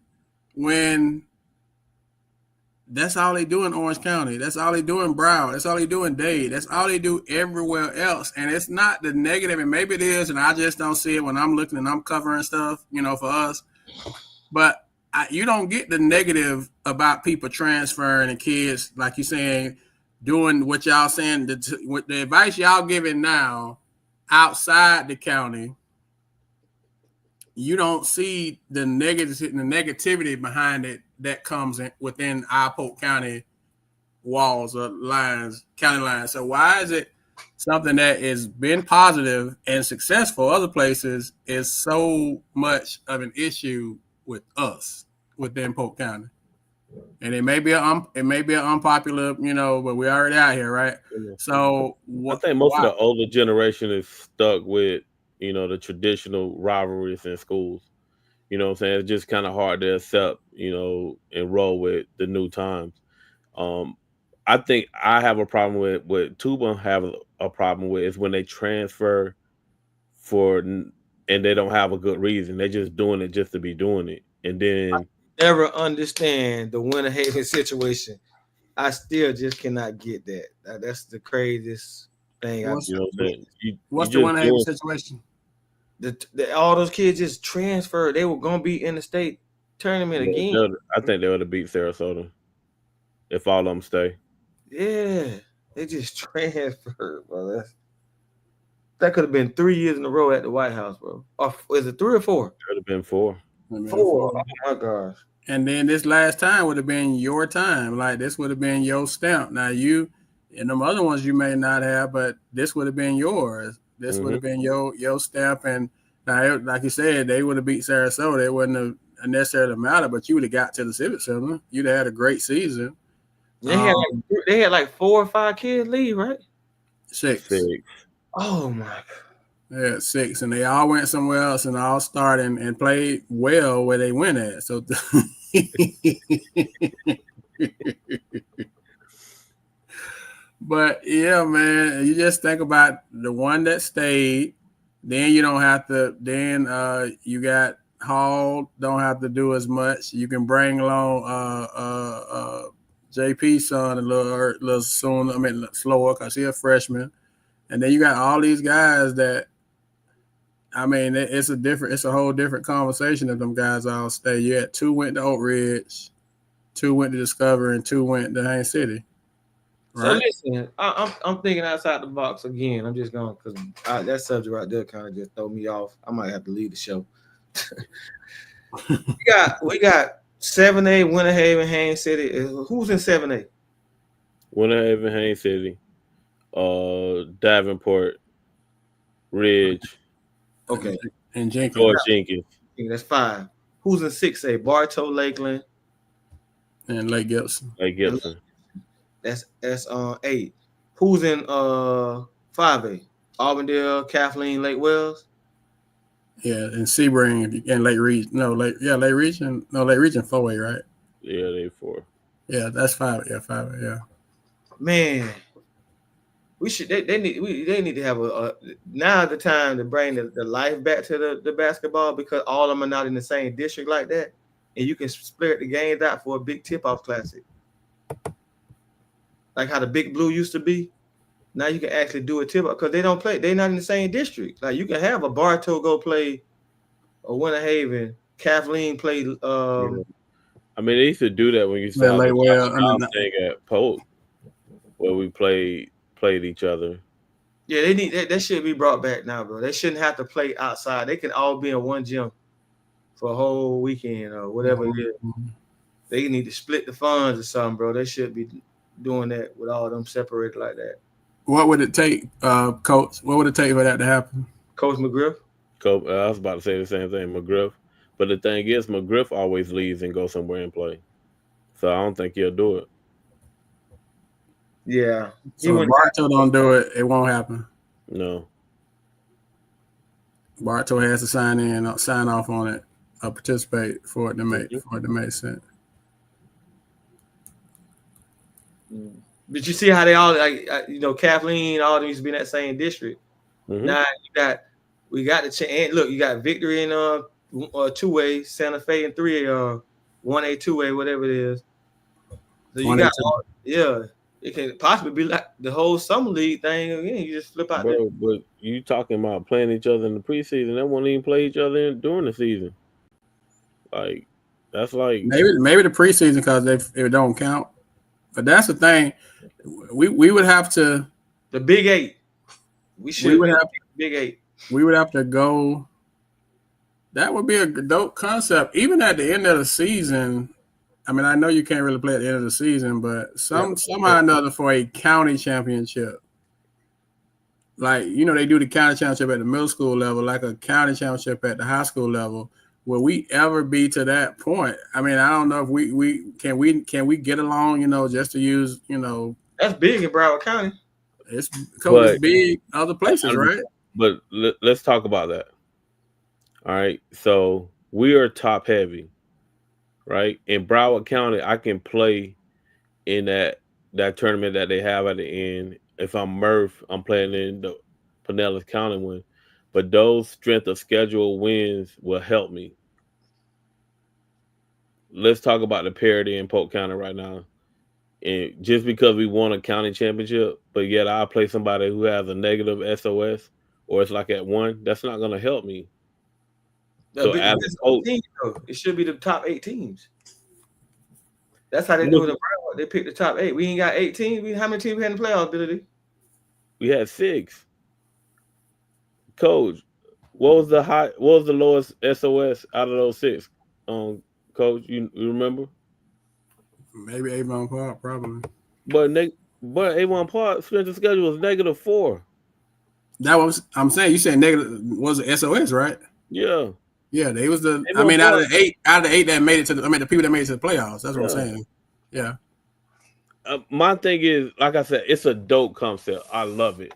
when that's all they do in Orange County? That's all they do in Broward. That's all they do in Dade. That's all they do everywhere else. And it's not the negative, and maybe it is, and I just don't see it when I'm looking and I'm covering stuff, for us. But you don't get the negative about people transferring and kids, like you're saying, doing what y'all saying. With the advice y'all giving now outside the county, you don't see the negativity behind it that comes within our Polk County walls or county lines. So why is it something that has been positive and successful other places is so much of an issue with us within Polk County? And it may be an unpopular, but we're already out here, right? So I think most of the older generation is stuck with the traditional rivalries in schools. You know what I'm saying? It's just kind of hard to accept, and roll with the new times. I think I have a problem with what Tuba have a problem with is when they transfer and they don't have a good reason. They're just doing it just to be doing it. And then I never understand the Winter Haven situation. I still just cannot get that. That's the craziest thing. What's the Winter Haven situation? All those kids just transferred. They were gonna be in the state tournament again. I think they would have beat Sarasota if all of them stay. Yeah, they just transferred, bro. That could have been 3 years in a row at the White House, bro. Or is it 3 or 4? It could have been 4. 4. Oh my gosh. And then this last time would have been your time. Like this would have been your stamp. Now you and them other ones you may not have, but this would have been yours. This would have been your step. And now, like you said, they would have beat Sarasota. It wouldn't have necessarily mattered, but you would have got to the Civic Center. You'd have had a great season. They had like 4 or 5 kids leave, right? 6. Oh my God. Yeah, 6, and they all went somewhere else and all started and played well where they went at. So, but yeah, man, you just think about the one that stayed. Then you don't have to. Then you got Hall. Don't have to do as much. You can bring along JP's son a little sooner. I mean, slower because he's a freshman. And then you got all these guys that. I mean, it's a whole different conversation if them guys all stay. You had 2 went to Oak Ridge, 2 went to Discovery, and 2 went to Haines City. Right? So listen, I'm thinking outside the box again. I'm just going because that subject right there kind of just throw me off. I might have to leave the show. we got 7A, Winter Haven, Haines City. Who's in 7A? Winter Haven, Haines City, Davenport, Ridge. Okay. And Jenkins. George Jenkins. That's 5. Who's in 6A? Bartow, Lakeland, and Lake Gibson. That's 8. Who's in 5A? Auburndale, Kathleen, Lake Wells. Yeah, and Sebring and Lake Region. Lake Region. Lake Region 4A, right? Yeah, they 4. Yeah, that's 5. Yeah, 5A. Yeah. Man, we should. They need to have now the time to bring the life back to the basketball because all of them are not in the same district like that, and you can split the games out for a big tip-off classic, like how the Big Blue used to be. Now you can actually do a tip-off because they don't play. They're not in the same district. Like you can have a Bartow go play a Winter Haven, Kathleen play. I mean, they used to do that when you saw the thing at Polk, where we played each other. Yeah, they need that should be brought back now, bro. They shouldn't have to play outside. They can all be in one gym for a whole weekend or whatever it is. They need to split the funds or something, bro. They should be doing that with all of them separated like that. What would it take, Coach? What would it take for that to happen? Coach McGriff? I was about to say the same thing, McGriff. But the thing is, McGriff always leaves and goes somewhere and play. So I don't think he'll do it. Yeah. So if Bartow don't do it, it won't happen. No. Bartow has to sign off on it, or participate for it to make sense. But you see how they all Kathleen, all them used to be in that same district. Now we got the chance. Look, you got Victory in 2A, Santa Fe in 3A, 1A, 2A, whatever it is. So you got it can possibly be like the whole summer league thing again. You just flip out there. But you talking about playing each other in the preseason? They won't even play each other during the season. Like that's like maybe the preseason because it don't count. But that's the thing. We would have to the Big 8. We would have Big 8. We would have to go. That would be a dope concept. Even at the end of the season, I mean, I know you can't really play at the end of the season, but somehow or another for a county championship. Like, they do the county championship at the middle school level, like a county championship at the high school level. Will we ever be to that point? I mean, I don't know if we can get along, just to use, That's big in Broward County. It's big other places, right? But let's talk about that. All right. So we are top heavy, right? In Broward County, I can play in that tournament that they have at the end. If I'm Murph, I'm playing in the Pinellas County one. But those strength of schedule wins will help me. Let's talk about the parity in Polk County right now. And just because we won a county championship, but yet I play somebody who has a negative SOS or it's like at 1, that's not going to help me. So as a coach, it should be the top 8 teams. That's how they do it in Broward. They pick the top 8. We ain't got 8 teams. How many teams we had in the playoffs, Billy? We had 6. Coach, what was the lowest SOS out of those 6? Coach, you remember? Maybe Avon Park, probably. But Avon Park strength of schedule was -4. That was I'm saying. You said negative was it SOS, right? Yeah. Yeah, they was the. They I mean, won one. out of the 8 that made it to the. I mean, the people that made it to the playoffs. That's what I'm Yeah. saying. Yeah. My thing is, like I said, it's a dope concept. I love it.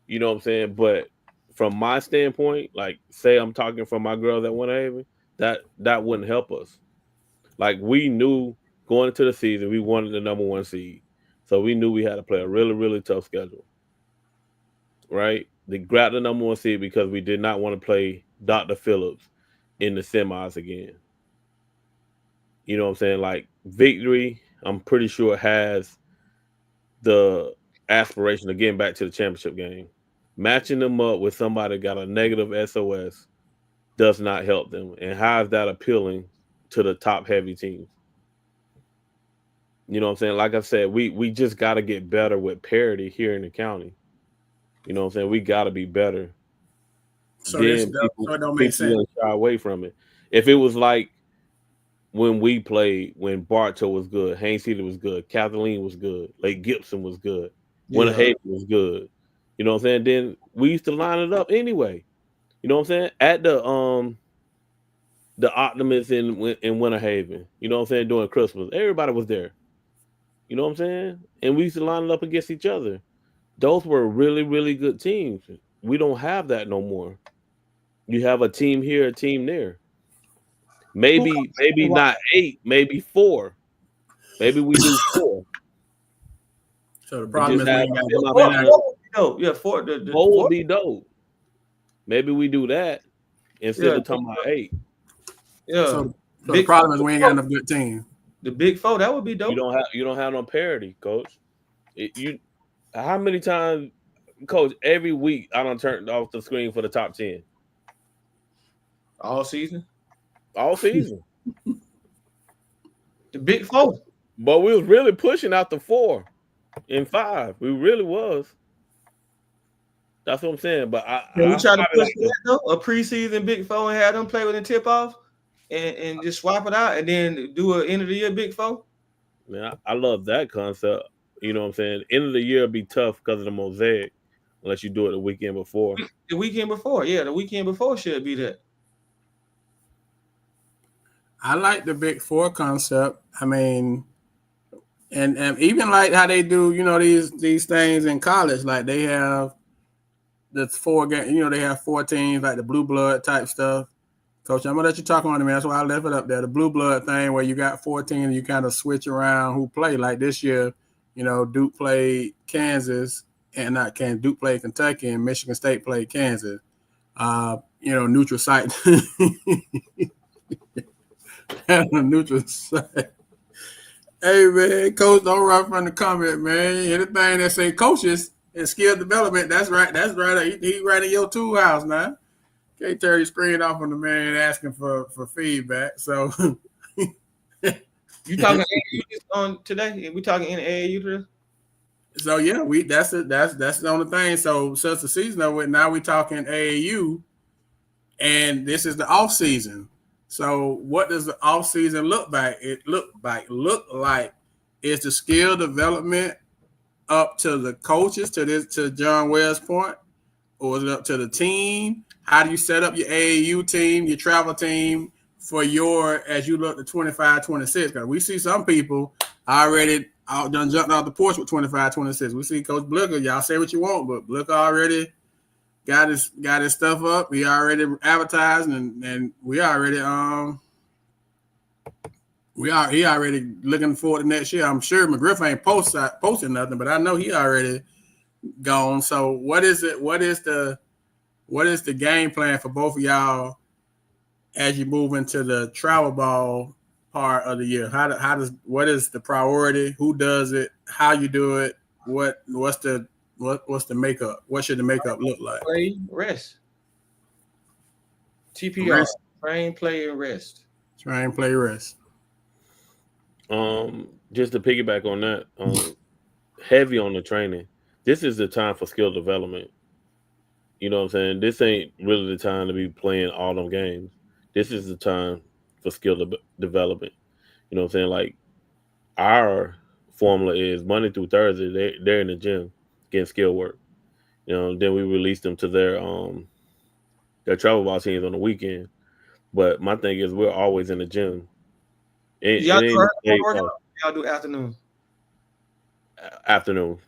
You know what I'm saying? But from my standpoint, like say I'm talking from my girls at Winter Haven, that wouldn't help us. Like we knew going into the season, we wanted the number 1 seed. So we knew we had to play a really, really tough schedule. Right? They grabbed the number 1 seed because we did not want to play Dr. Phillips in the semis again. You know what I'm saying? Like victory, I'm pretty sure has the aspiration of getting back to the championship game. Matching them up with somebody that got a negative SOS does not help them. And how is that appealing to the top heavy teams? You know what I'm saying? Like I said, we just got to get better with parity here in the county. You know what I'm saying? We got to be better. So Then so it don't make people sense. gonna shy away from it. If it was like when we played, when Bartow was good, Haynes Healy was good, Kathleen was good, Lake Gibson was good, Winter Haven was good. You know what I'm saying? Then we used to line it up anyway. You know what I'm saying? At the Optimist in Winter Haven. You know what I'm saying? During Christmas, everybody was there. You know what I'm saying? And we used to line it up against each other. Those were really, really good teams. We don't have that no more. You have a team here, a team there. Maybe not 8, maybe 4. Maybe we do 4. So the And problem just is we have ain't got a we're not, No, yeah, 4. The 4 would be dope. Maybe we do that instead of talking about 8. Yeah. so the problem is we ain't got enough good teams. The Big 4, that would be dope. You don't have no parity, coach. How many times, coach, every week I done turned off the screen for the top 10 All season. all season. The Big 4. But we was really pushing out the 4 and 5. We really was. That's what I'm saying. But We try to push like that though, a preseason Big 4 and have them play with the tip off and just swap it out and then do an end of the year Big 4. Man, I love that concept. You know what I'm saying? End of the year be tough because of the mosaic, unless you do it the weekend before. The weekend before, yeah, the weekend before should be that. I like the Big 4 concept. I mean, and even like how they do, these things in college. Like they have the 4 game, they have 4 teams, like the blue blood type stuff. Coach, I'm gonna let you talk on it, man. That's why I left it up there. The blue blood thing where you got 4 teams, you kind of switch around who play. Like this year, Duke played Kansas, and not Kansas. Duke played Kentucky, and Michigan State played Kansas. Neutral site. Neutral site. Hey man, coach, don't run from the comment, man. Anything that say coaches and skill development, that's right. That's right. He right in your tool house now. Can't turn your screen off on the man asking for feedback. So You talking AAU on today? We talking in AAU today? So yeah, that's the only thing. So since the season over, now we talking AAU, and this is the off season. So what does the off season look like? Look like is the skill development up to the coaches to John Wells' point, or is it up to the team? How do you set up your AAU team, your travel team for as you look to 25, 26? Because we see some people already done jumped out the porch with 25, 26. We see Coach Blicker. Y'all say what you want, but Blicker already got his stuff up. He already advertised, and we already he already looking forward to next year. I'm sure McGriff ain't posting nothing, but I know he already gone. So what is it? What is the game plan for both of y'all as you move into the travel ball part of the year? What is the priority? Who does it? How you do it? What's the makeup? What should the makeup look like? Play, rest. TPR. Rest. Train, play, and rest. Train, play, rest. Just to piggyback on that, heavy on the training. This is the time for skill development. You know what I'm saying? This ain't really the time to be playing all them games. This is the time for skill development. You know what I'm saying? Like our formula is Monday through Thursday, they're in the gym getting skill work. Then we release them to their travel ball teams on the weekend. But my thing is, we're always in the gym. It Y'all do ain't early workout? Y'all do afternoon. afternoon,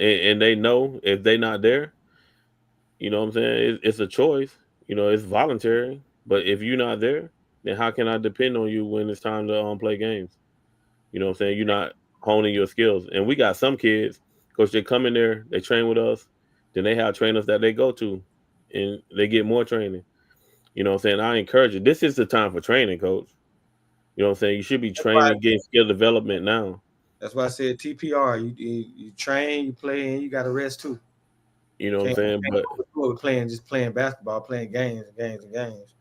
and they know if they not there, you know what I'm saying. It's a choice, it's voluntary. But if you're not there, then how can I depend on you when it's time to play games? You know what I'm saying? You're not honing your skills. And we got some kids, coach, they come in there, they train with us, then they have trainers that they go to, and they get more training. You know what I'm saying? I encourage you. This is the time for training, coach. You know what I'm saying? You should be training, getting skill development now. That's why I said TPR. You train, you play, and you got to rest too. You know what I'm saying? But just playing basketball, playing games and games and games.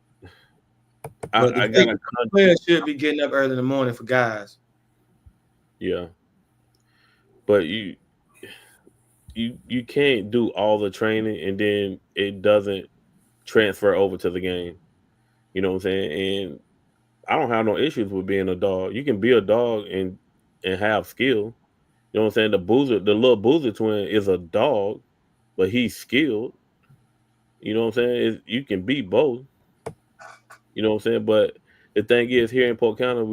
But I got players should be getting up early in the morning for guys. Yeah, but you can't do all the training and then it doesn't transfer over to the game. You know what I'm saying? And I don't have no issues with being a dog. You can be a dog and have skill. You know what I'm saying? The little Boozer twin is a dog, but he's skilled. You know what I'm saying? You can be both. You know what I'm saying? But the thing is, here in Polk County,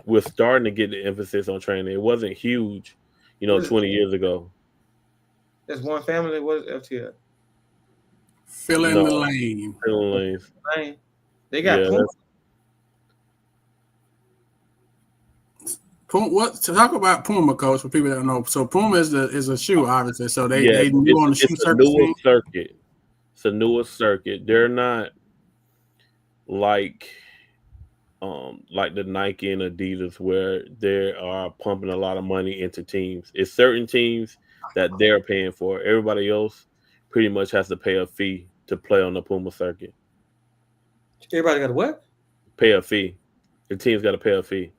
we're starting to get the emphasis on training. It wasn't huge, 20 years ago. There's one family. What is FTL? Fill in the lane. Fill in lanes. They got Puma. What to talk about Puma, coach? For people that don't know, so Puma is a shoe, obviously. So they new on the shoe circuit. It's a newer circuit. They're not like the Nike and Adidas where they are pumping a lot of money into teams. It's certain teams that they're paying for. Everybody else pretty much has to pay a fee to play on the Puma circuit. Everybody got to what? Pay a fee. The team's got to pay a fee.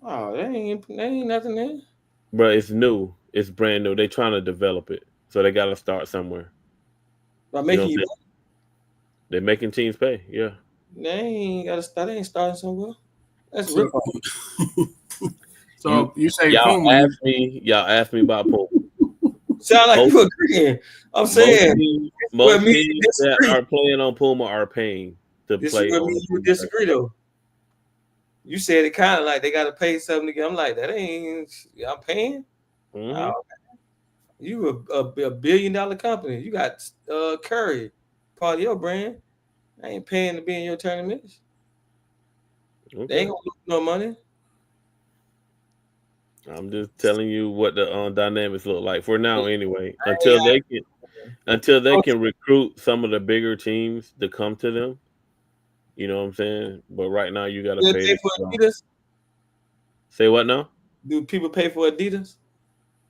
Oh, they ain't nothing there. Bro, it's new. It's brand new. They're trying to develop it. So they got to start somewhere. By making they're making teams pay, yeah. They ain't got to start. They ain't starting somewhere. That's rip off. So you say y'all Puma? Asked me about Puma. Sound like you agreeing. I'm saying most teams that are playing on Puma are paying to play on. You disagree though. You said it kind of like they got to pay something to get. I'm like, that ain't. I'm paying. Mm-hmm. Oh, you a $1 billion company. You got Curry, part of your brand. I ain't paying to be in your tournaments. Okay. They ain't gonna lose no money. I'm just telling you what the dynamics look like for now, anyway. Until they can recruit some of the bigger teams to come to them. You know what I'm saying? But right now, you got to pay for Adidas. Say what now? Do people pay for Adidas?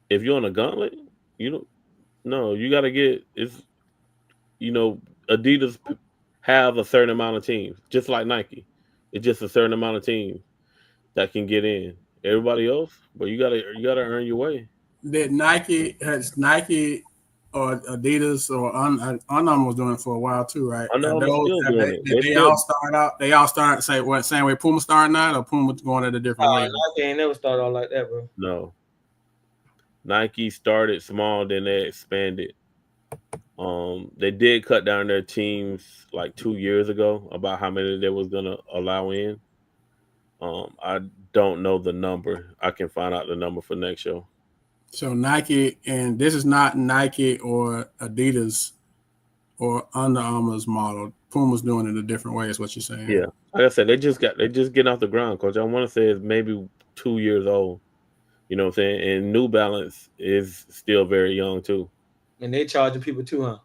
If you're on a gauntlet, you don't. No, you got to get Adidas have a certain amount of teams, just like Nike. It's just a certain amount of teams that can get in. Everybody else, but you gotta earn your way. That Nike or Adidas or Under Armour was doing it for a while too, right? They all start out. They all start same way Puma starting out, or Puma going at a different way. Nike ain't never started out like that, bro. No. Nike started small, then they expanded. They did cut down their teams like 2 years ago about how many they was gonna allow in. I don't know the number. I can find out the number for next show. So Nike, and this is not Nike or Adidas or Under Armour's model. Puma's doing it a different way, is what you're saying. Yeah, like I said, they just getting off the ground, coach. I want to say it's maybe 2 years old. You know what I'm saying? And New Balance is still very young too. And they charging people too, huh?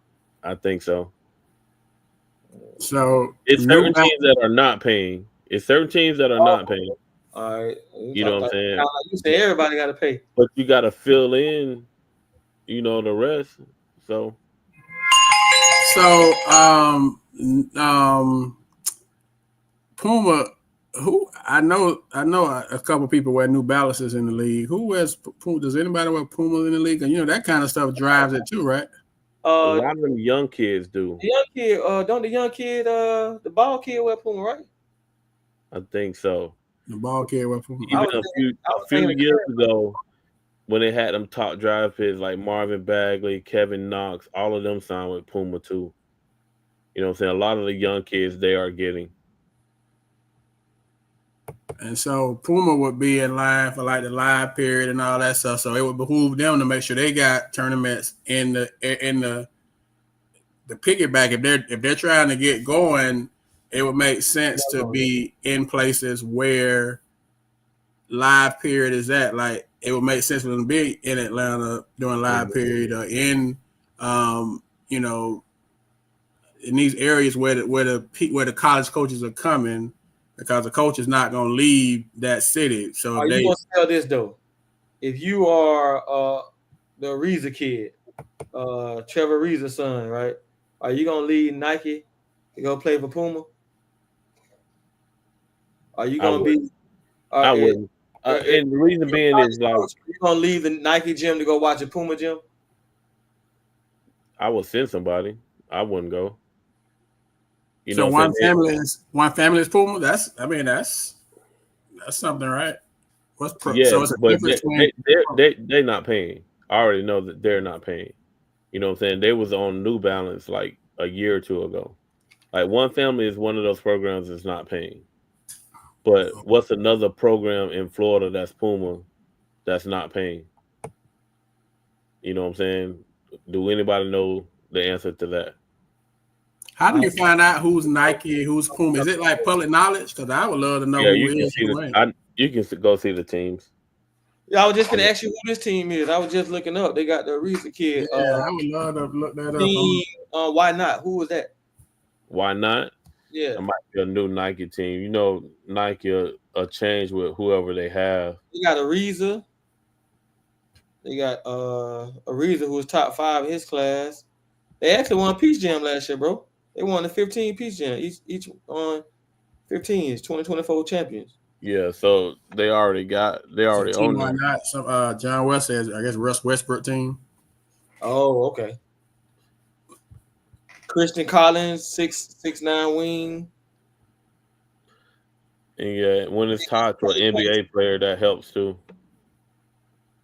I think so. So it's certain teams that are not paying. It's certain teams that are not paying. All right. You know what I'm saying? Like you say everybody got to pay. But you got to fill in, the rest. So Puma, who I know a couple people wear New Balances in the league. Who wears Puma? Does anybody wear Puma in the league? And that kind of stuff drives it too, right? A lot of them young kids do. The young kid, don't the young kid, the ball kid wear Puma, right? I think so. The ball kid wear Puma. Even a few years ago, when they had them top draft picks like Marvin Bagley, Kevin Knox, all of them signed with Puma too. You know what I'm saying? A lot of the young kids they are getting. And so Puma would be in line for like the live period and all that stuff. So it would behoove them to make sure they got tournaments in the piggyback. If they're trying to get going, it would make sense to be in places where live period is at. Like it would make sense for them to be in Atlanta during live period or in in these areas where the college coaches are coming, because the coach is not going to leave that city. So are you going to tell this though? If you are the Ariza kid, Trevor Ariza's son, right? Are you going to leave Nike to go play for Puma? Are you going to be? I wouldn't. And the reason being is like, you going to leave the Nike gym to go watch a Puma gym? I would send somebody. I wouldn't go. You so know, one family is Puma. That's something, right? So it's a but difference they're not paying. I already know that they're not paying. You know what I'm saying? They was on New Balance like a year or two ago. Like One Family is one of those programs that's not paying. But what's another program in Florida that's Puma that's not paying? You know what I'm saying? Do anybody know the answer to that? How do you find out who's Nike, who's Puma? Is it like public knowledge? Because I would love to know who is. You can go see the teams. Yeah, I was just gonna ask you who this team is. I was just looking up. They got the Ariza kid. Yeah, I would love to look that team, up. Why not? Who was that? Why not? Yeah, it might be a new Nike team. You know, Nike a change with whoever they have. They got Ariza. They got Ariza, who was top 5 in his class. They actually won Peach Jam last year, bro. They won the 15 Peach Jam. Each on 15 is 2024 champions. Yeah, so they already own Why not? Some John West says, I guess Russ Westbrook team. Oh, okay. Christian Collins, 6'9" wing. And yeah, when it's tied to an NBA player, that helps too.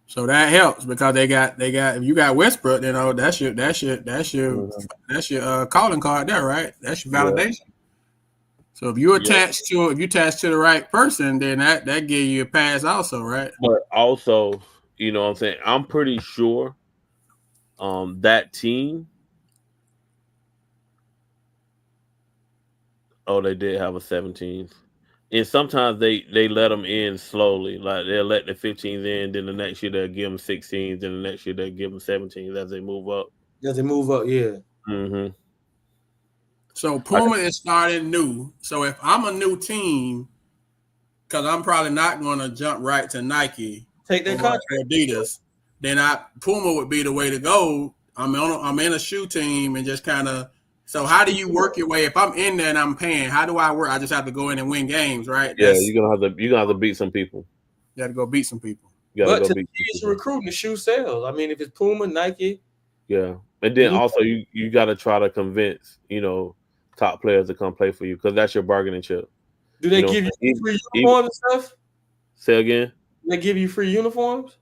So that helps because they got if you got Westbrook, you know, that's your calling card there, right? That's your validation. Yeah. So if you attach to the right person, then that gives you a pass also, right? But also, you know what I'm saying? I'm pretty sure that team. Oh, they did have a 17th. And sometimes they let them in slowly. Like they'll let the 15s in, then the next year they'll give them 16s, then the next year they'll give them 17s as they move up. Yeah. Mm-hmm. So Puma is starting new. So if I'm a new team, because I'm probably not going to jump right to Nike, take their contract, Adidas, then Puma would be the way to go. I'm in a shoe team and just kind of. So how do you work your way? If I'm in there and I'm paying, how do I work? I just have to go in and win games, right? Yeah, you're gonna have to beat some people. You got to go beat some people. But to the kids recruiting, the shoe sales. I mean, if it's Puma, Nike. Yeah, and then also you got to try to convince top players to come play for you because that's your bargaining chip. Do they give you free uniforms and stuff? Say again. They give you free uniforms?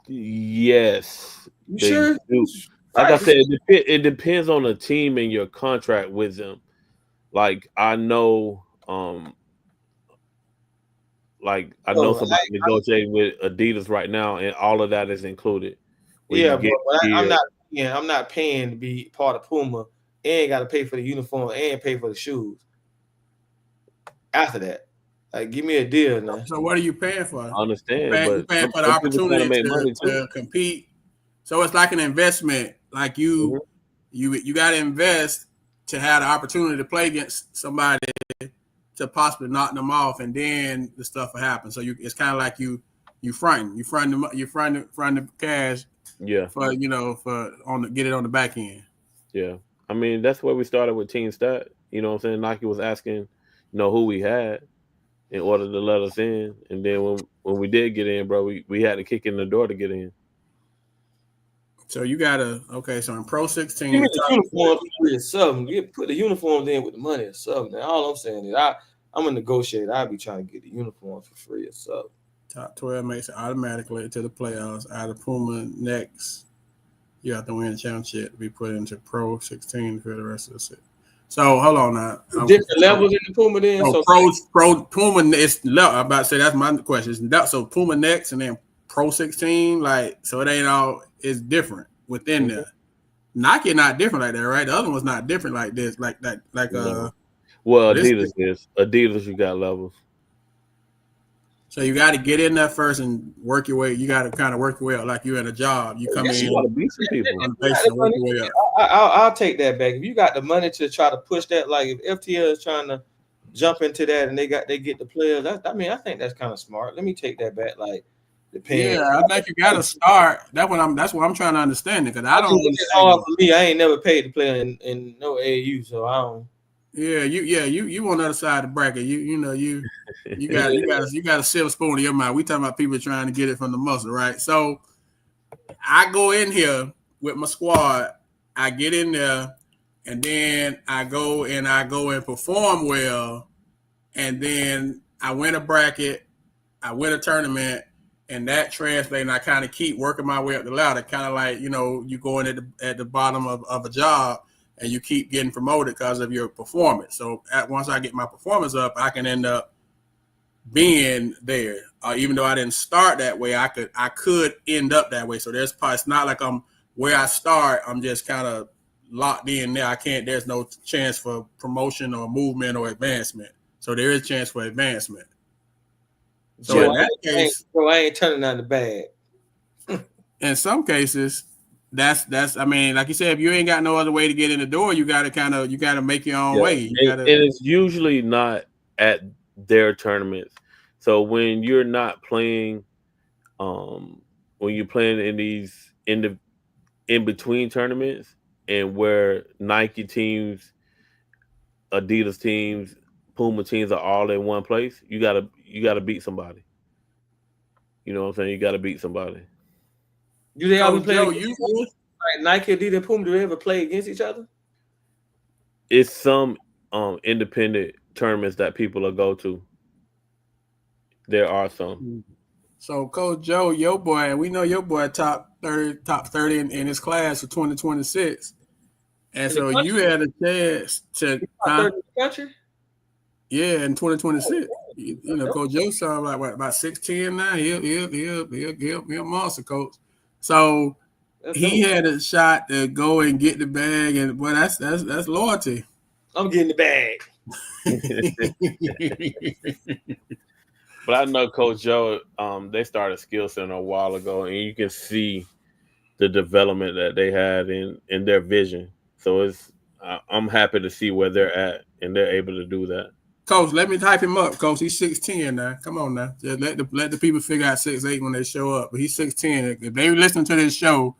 Yes. You sure? Do. Like I said, it depends on the team and your contract with them. Like I know, somebody negotiating with Adidas right now, and all of that is included. Yeah, but I'm not paying to be part of Puma and got to pay for the uniform and pay for the shoes. After that, like give me a deal now. So what are you paying for? I understand, you're paying for the opportunity to compete. So it's like an investment. Like you got to invest to have the opportunity to play against somebody to possibly knock them off, and then the stuff will happen. So it's kind of like you front the cash. Yeah. For get it on the back end. Yeah, I mean that's where we started with Team Stat. You know what I'm saying? Nike was asking, who we had in order to let us in, and then when we did get in, bro, we had to kick in the door to get in. So you gotta so in Pro 16, give me the uniforms free or something. Put the uniforms in with the money or something. All I'm saying is I'm a negotiator. I'll be trying to get the uniform for free or something. Top 12 makes it automatically to the playoffs. Out of Puma next, you have to win the championship to be put into Pro 16 for the rest of the season. So hold on now. Different levels in the Puma then. So Pro Puma is I'm about to say that's my question. So Puma next and then Pro 16, like so it ain't all it's different within there. Nike not different like that, right? The other one's not different like this, like that, like Well, Adidas is. Adidas, you got levels. So you got to get in there first and work your way. You got to kind of work your way up like you're in a job. You come in. You got to beat some people. On the base and work your way up. I'll take that back. If you got the money to try to push that, like if FTL is trying to jump into that and they get the players, I think that's kind of smart. Let me take that back. Like, yeah, I think you got to start. That's what I'm trying to understand it because I don't. It's hard for me. I ain't never paid to play in no AAU, so I don't. Yeah, you on the other side of the bracket. You got a silver spoon in your mouth. We talking about people trying to get it from the muscle, right? So I go in here with my squad. I get in there, and then I go and perform well, and then I win a bracket, I win a tournament, and that translates. And I kind of keep working my way up the ladder, kind of like you going at the bottom of a job. And you keep getting promoted because of your performance. So once I get my performance up, I can end up being there. Even though I didn't start that way, I could end up that way. So it's not like I'm where I start. I'm just kind of locked in there. There's no chance for promotion or movement or advancement. So there is a chance for advancement. So in that case, I ain't turning on the bag. In some cases, that's I mean, like you said, if you ain't got no other way to get in the door, you gotta make your own way. And it's usually not at their tournaments. So when you're not playing, when you're playing in these in between tournaments and where Nike teams, Adidas teams, Puma teams are all in one place, you gotta beat somebody. You know what I'm saying? You gotta beat somebody. Do they always play like Nike, Adidas, and Puma? Do they ever play against each other? It's some independent tournaments that people will go to. There are some. So, Coach Joe, your boy, we know your boy top 30 in his class for 2026. And so you had a chance to top 30 in the country? Yeah, in 2026. Coach Joe saw like what, about 6'10" now. He'll a monster, coach. So he had a shot to go and get the bag, and boy, that's loyalty. I'm getting the bag. But I know Coach Joe, they started Skill Center a while ago, and you can see the development that they had in their vision. So I'm happy to see where they're at, and they're able to do that. Coach, let me type him up, Coach. He's 6'10" now. Come on now. Just let the people figure out 6'8" when they show up. But he's 6'10". If they listen to this show,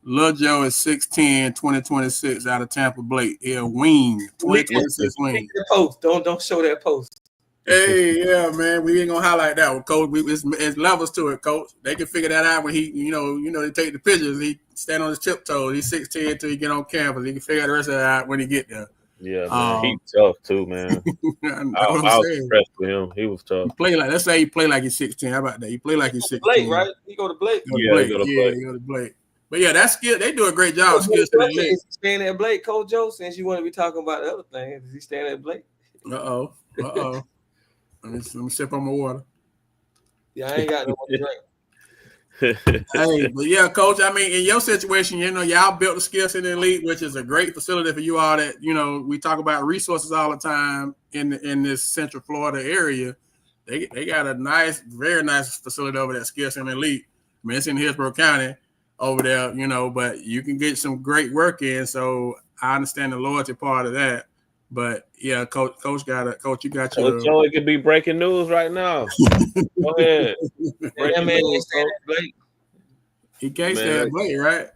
Lil Joe is 6'10", 2026 out of Tampa Blake. Yeah, wing. 2026 wing. Post. Don't show that post. Hey, yeah, man. We ain't gonna highlight that one, Coach. It's levels to it, Coach. They can figure that out when he, they take the pictures. He stand on his tiptoes. He's 6'10" until he get on campus. He can figure the rest of that out when he get there. Yeah, man. He's tough too, man. I was impressed with him. He was tough. Let's say he play like he's 16. How about that? He play like he's 16. Blake, right? He go to Blake. He go to Blake. But yeah, that's skill. They do a great job. Is he staying at Blake, Coach Joe? Since you want to be talking about the other things, is he staying at Blake? Uh-oh. Let me sip on my water. Yeah, I ain't got no more drink. Hey, but yeah, Coach, I mean, in your situation, y'all built the Skill Center Elite, which is a great facility for you all that, we talk about resources all the time in this Central Florida area. They got a nice, very nice facility over there, Skill Center Elite. I mean, it's in Hillsborough County over there, but you can get some great work in. So I understand the loyalty part of that. But yeah, Coach, you got your. Coach Joe, it could be breaking news right now. Go ahead. That man ain't staying at Blake. He can't stay at Blake, right?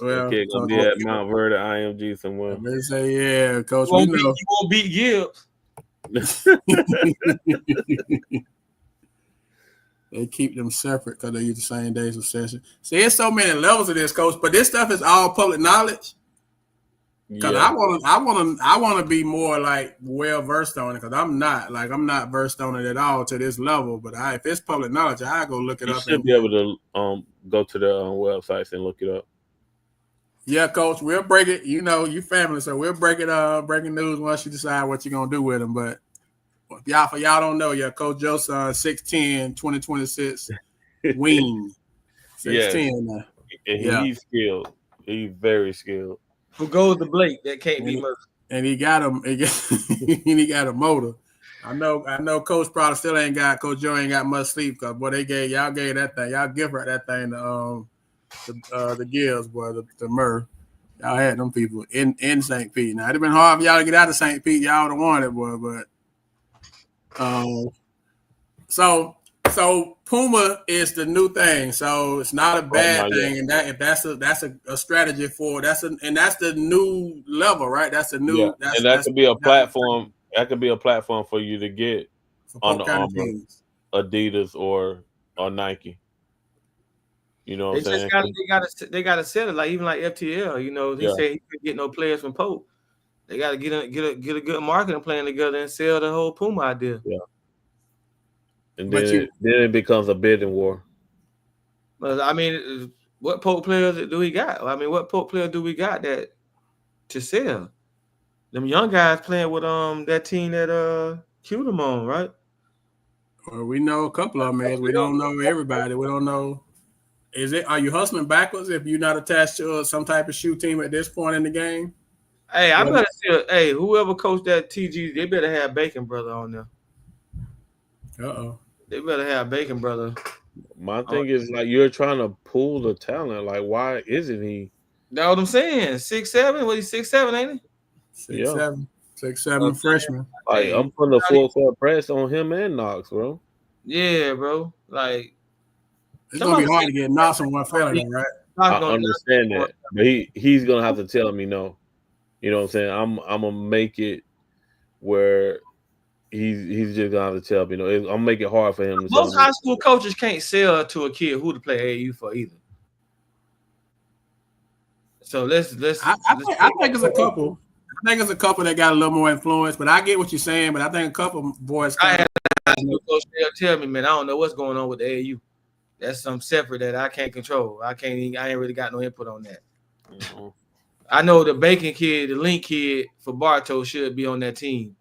Well, okay, gonna be at Mount Verde IMG somewhere. They say, yeah, Coach. You won't beat Gibbs. They keep them separate because they use the same days of session. See, there's so many levels of this, Coach. But this stuff is all public knowledge. Because Yeah, I want to be more like well versed on it. Because I'm not versed on it at all to this level. But if it's public knowledge, I go look it you up should and be able to go to the websites and look it up. yeah, coach, we'll break it. You know, you family, so we'll break it. Breaking news once you decide what you're gonna do with them. But for y'all don't know, yeah, Coach Joe's son, 6'10", 2026, wing, Yes, 6'10". Now. and Yeah, he's skilled. He's very skilled. Who goes to Blake? That can't be Murphy. and he got him. He got a motor. I know. Coach probably still ain't got. Coach Joe ain't got much sleep because boy, y'all gave that thing. Y'all give her that thing. The Gills, boy, the Murph. Y'all had them people in St. Pete. Now it'd have been hard for y'all to get out of St. Pete. Y'all would have wanted, boy, but so Puma is the new thing. So it's not a bad thing, and that if that's a strategy for that's the new level, right? That's the new And that could be a platform. That could be a platform for you to get for Under Polk County Armour, teams. Adidas, or Nike. You know what I'm saying? They gotta sell it like even like FTL. You know, he said he couldn't get no players from Polk. They gotta get a good marketing plan together and sell the whole Puma idea. Yeah. And then it becomes a bidding war. But I mean, what Polk players do we got? I mean, what Polk player do we got that to sell? Them young guys playing with that team that queued them on, right? Well, we know a couple of them, man. We don't know everybody. We don't know. Are you hustling backwards if you're not attached to some type of shoe team at this point in the game? Hey, I better see. Hey, whoever coached that TG, they better have Bacon Brother on there. They better have Bacon Brother. My thing is like you're trying to pull the talent. Like, why isn't he? That's what I'm saying. 6'7". What he's 6'7", ain't he? 6'7", freshman. Like I'm putting a full court press on him and Knox, bro. Yeah, bro. Like it's gonna be hard to get Knox on one fella, though, right? I understand that, but he's gonna have to tell me no. You know what I'm saying? I'm gonna make it where he's just gonna have to tell me no. I'm gonna make it hard for him. Most high school coaches can't sell to a kid who to play AAU for either. So let's. I think it's a couple. I think it's a couple that got a little more influence, but I get what you're saying. But I think a couple boys. I had a school coach tell me, man, I don't know what's going on with the AAU. That's some separate that I can't control. I ain't really got no input on that. Mm-hmm. I know the Bacon kid, the Link kid for Bartow should be on that team.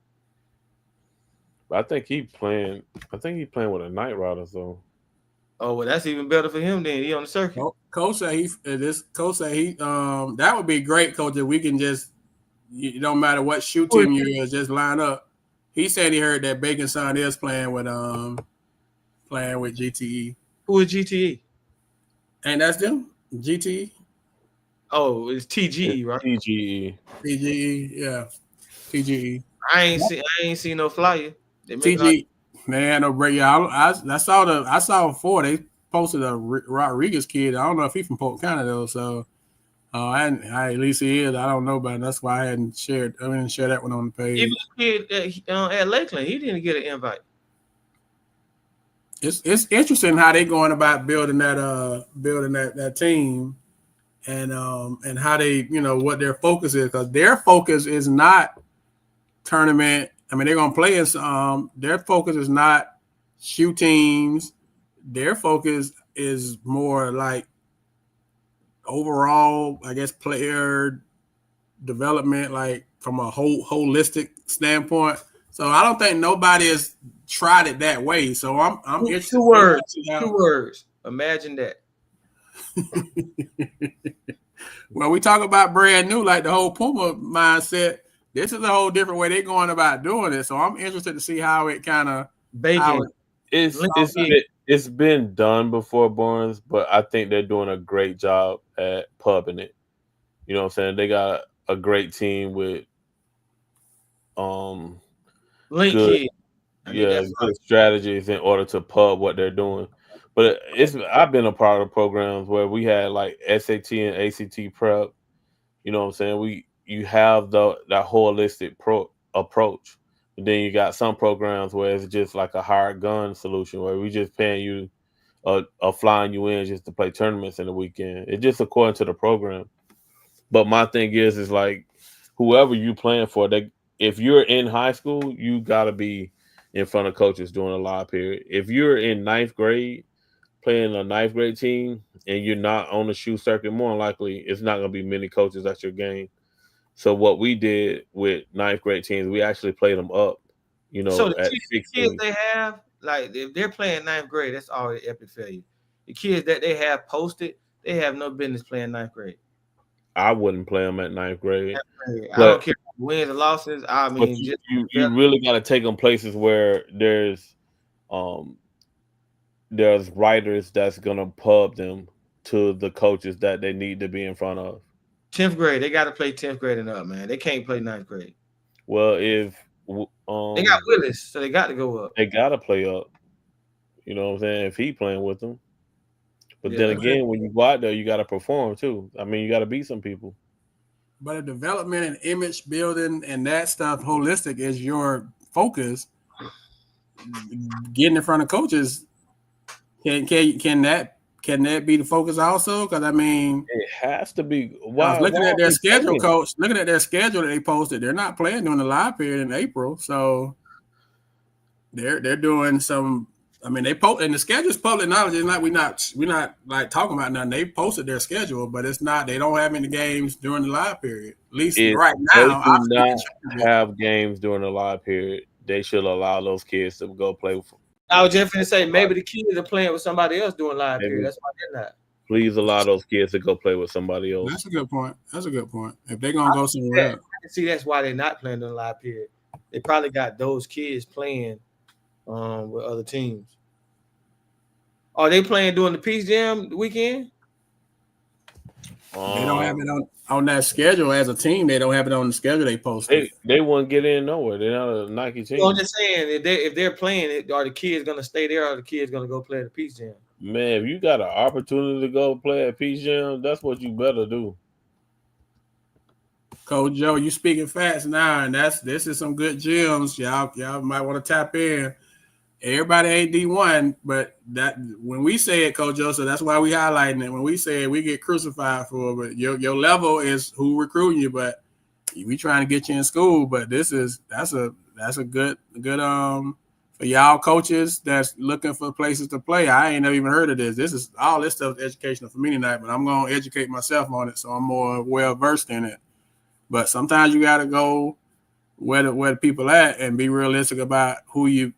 But I think he's playing with a Night Rider, so. Oh well, that's even better for him. Then he on the circuit. Coach said that would be great, Coach. If we can just, it don't matter what shoe team you is, just line up. He said he heard that Bacon's son is playing with GTE. Who is GTE? And that's them, GTE. Oh, it's TGE, right? TGE, yeah, TGE. I ain't seen no flyer. TGE, man, no break. Yeah, I saw 4. They posted a Rodriguez kid. I don't know if he's from Polk County though. So, I at least he is. I don't know about it. That's why I didn't share that one on the page. Even the kid at Lakeland, he didn't get an invite. It's interesting how they going about building that team, and how they, what their focus is, because their focus is not tournament. I mean, they're gonna play in some. Their focus is not shoe teams. Their focus is more like overall, I guess, player development, like from a holistic standpoint. So I don't think nobody has tried it that way. So I'm interested. Two words. Imagine that. Well, we talk about brand new, like the whole Puma mindset. This is a whole different way they're going about doing it. So I'm interested to see how it kind of it's been done before, Barnes, but I think they're doing a great job at pubbing it. You know what I'm saying? They got a great team with good strategies in order to pub what they're doing. But I've been a part of programs where we had like SAT and ACT prep. You know what I'm saying? You have that holistic approach. And then you got some programs where it's just like a hired gun solution where we just paying you flying you in just to play tournaments in the weekend. It's just according to the program. But my thing is like whoever you playing for, if you're in high school, you gotta be in front of coaches during a live period. If you're in ninth grade playing a ninth grade team and you're not on the shoe circuit, more than likely it's not gonna be many coaches at your game. So what we did with ninth grade teams, we actually played them up, So the at kids 16. they have, like if they're playing ninth grade, that's already epic failure. The kids that they have posted, they have no business playing ninth grade. I wouldn't play them at ninth grade, I don't but care wins or losses. I but mean, just you really got to take them places where um there's writers that's gonna pub them to the coaches that they need to be in front of. 10th grade, they got to play 10th grade and up, man. They can't play ninth grade. Well, They got Willis, so they got to go up. they gotta play up, you know what I'm saying? If he playing with them, but Yeah, then again, when you go out there, you got to perform too. I mean, you got to beat some people. But a development and image building and that stuff holistic is your focus. Getting in front of coaches, can that be the focus also? Because I mean, It has to be. I was looking at their schedule, playing? coach. Looking at their schedule that they posted, they're not playing during the live period in April, so they're doing some. I mean, they post and the schedule's public knowledge. It's not we're not like talking about nothing. They posted their schedule, but it's not. They don't have any games during the live period. At least right now, they do not have games during the live period. They should allow those kids to go play. I was just going to say maybe the kids are playing with somebody else during live period. That's why they're not. Please allow those kids to go play with somebody else. That's a good point. If they're gonna go somewhere else, I can see that's why they're not playing during the live period. They probably got those kids playing with other teams. Are they playing during the Peace Jam weekend? They don't have it on that schedule as a team. They don't have it on the schedule they posted. They won't get in nowhere. They're not a Nike team. So I'm just saying, if they're playing, are the kids going to stay there or are the kids going to go play at the Peace Jam? Man, if you got an opportunity to go play at Peace Jam, that's what you better do. Coach Joe, you speaking fast now, and this is some good gems. Y'all might want to tap in. Everybody ain't D1, but that when we say it, Coach Joe, so that's why we highlighting it. When we say it, we get crucified for it. But your level is who recruiting you, but we trying to get you in school. But that's a good for y'all coaches that's looking for places to play. I ain't never even heard of this. This is all this stuff is educational for me tonight, but I'm gonna educate myself on it so I'm more well versed in it. But sometimes you gotta go where the people at and be realistic about who you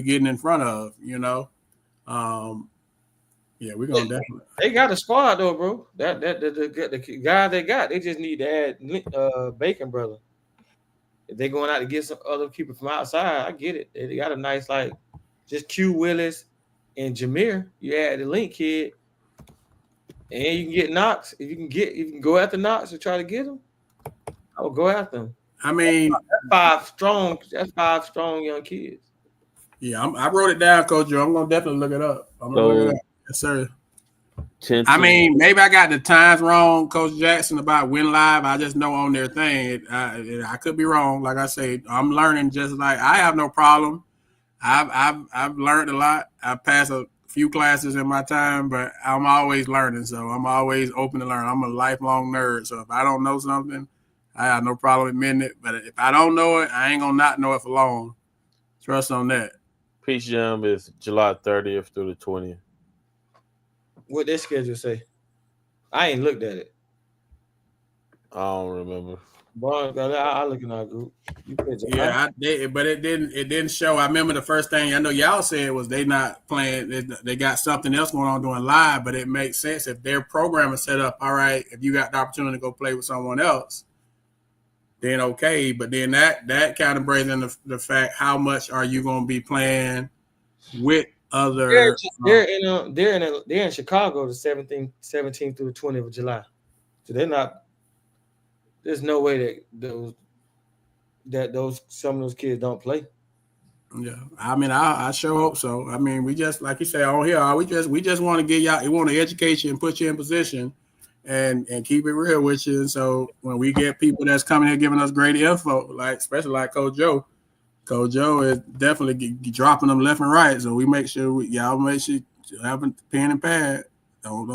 getting in front of, Yeah, we're gonna definitely. They got a squad though, bro. The guys they got, they just need to add Bacon brother. If they're going out to get some other people from outside, I get it. They got a nice just Q Willis and Jameer. You add the Link kid, and you can get Knox. If you can go after Knox and try to get him, I will go after him. I mean, that's five strong young kids. Yeah, I wrote it down, Coach Joe. I'm gonna definitely look it up. Yes, sir. I mean, maybe I got the times wrong, Coach Jackson, about Win Live. I just know on their thing. I could be wrong. Like I say, I'm learning. Just like I have no problem. I've learned a lot. I've passed a few classes in my time, but I'm always learning. So I'm always open to learn. I'm a lifelong nerd. So if I don't know something, I have no problem admitting it. But if I don't know it, I ain't gonna not know it for long. Trust on that. Peace Jam is July 30th through the 20th. What their schedule say? I ain't looked at it. I don't remember. I look in our group. Yeah, but it didn't show. I remember the first thing I know y'all said was they not playing. They got something else going on doing live, but it makes sense if their program is set up. All right, if you got the opportunity to go play with someone else, then okay. But then that kind of brings in the fact how much are you going to be playing with other? They're in Chicago the 17th through the 20th of July, so they're not. There's no way that some of those kids don't play. Yeah, I mean, I sure hope so. I mean, we just like you say on here, we just want to get y'all. We want to educate you and put you in position, and keep it real with you. And so when we get people that's coming here giving us great info, especially like Coach Joe is definitely dropping them left and right. So we make sure y'all make sure you have a pen and pad. Don't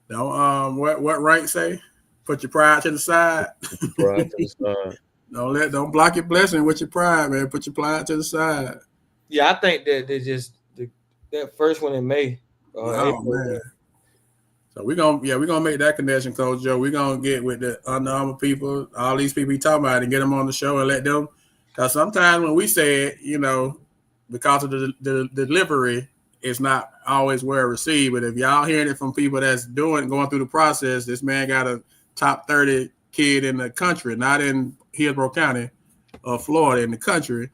what Wright say? Put your pride to the side. Pride to the side. Don't block your blessing with your pride, man. Put your pride to the side. Yeah, I think that they just that first one in May or Oh April. man. So we're gonna make that connection, Coach Joe. We're gonna get with the Under Armour people, all these people we talking about, and get them on the show and let them. Because sometimes when we say it, because of the delivery, it's not always well received. But if y'all hearing it from people that's going through the process, this man got a top 30 kid in the country, not in Hillsborough County or Florida, in the country.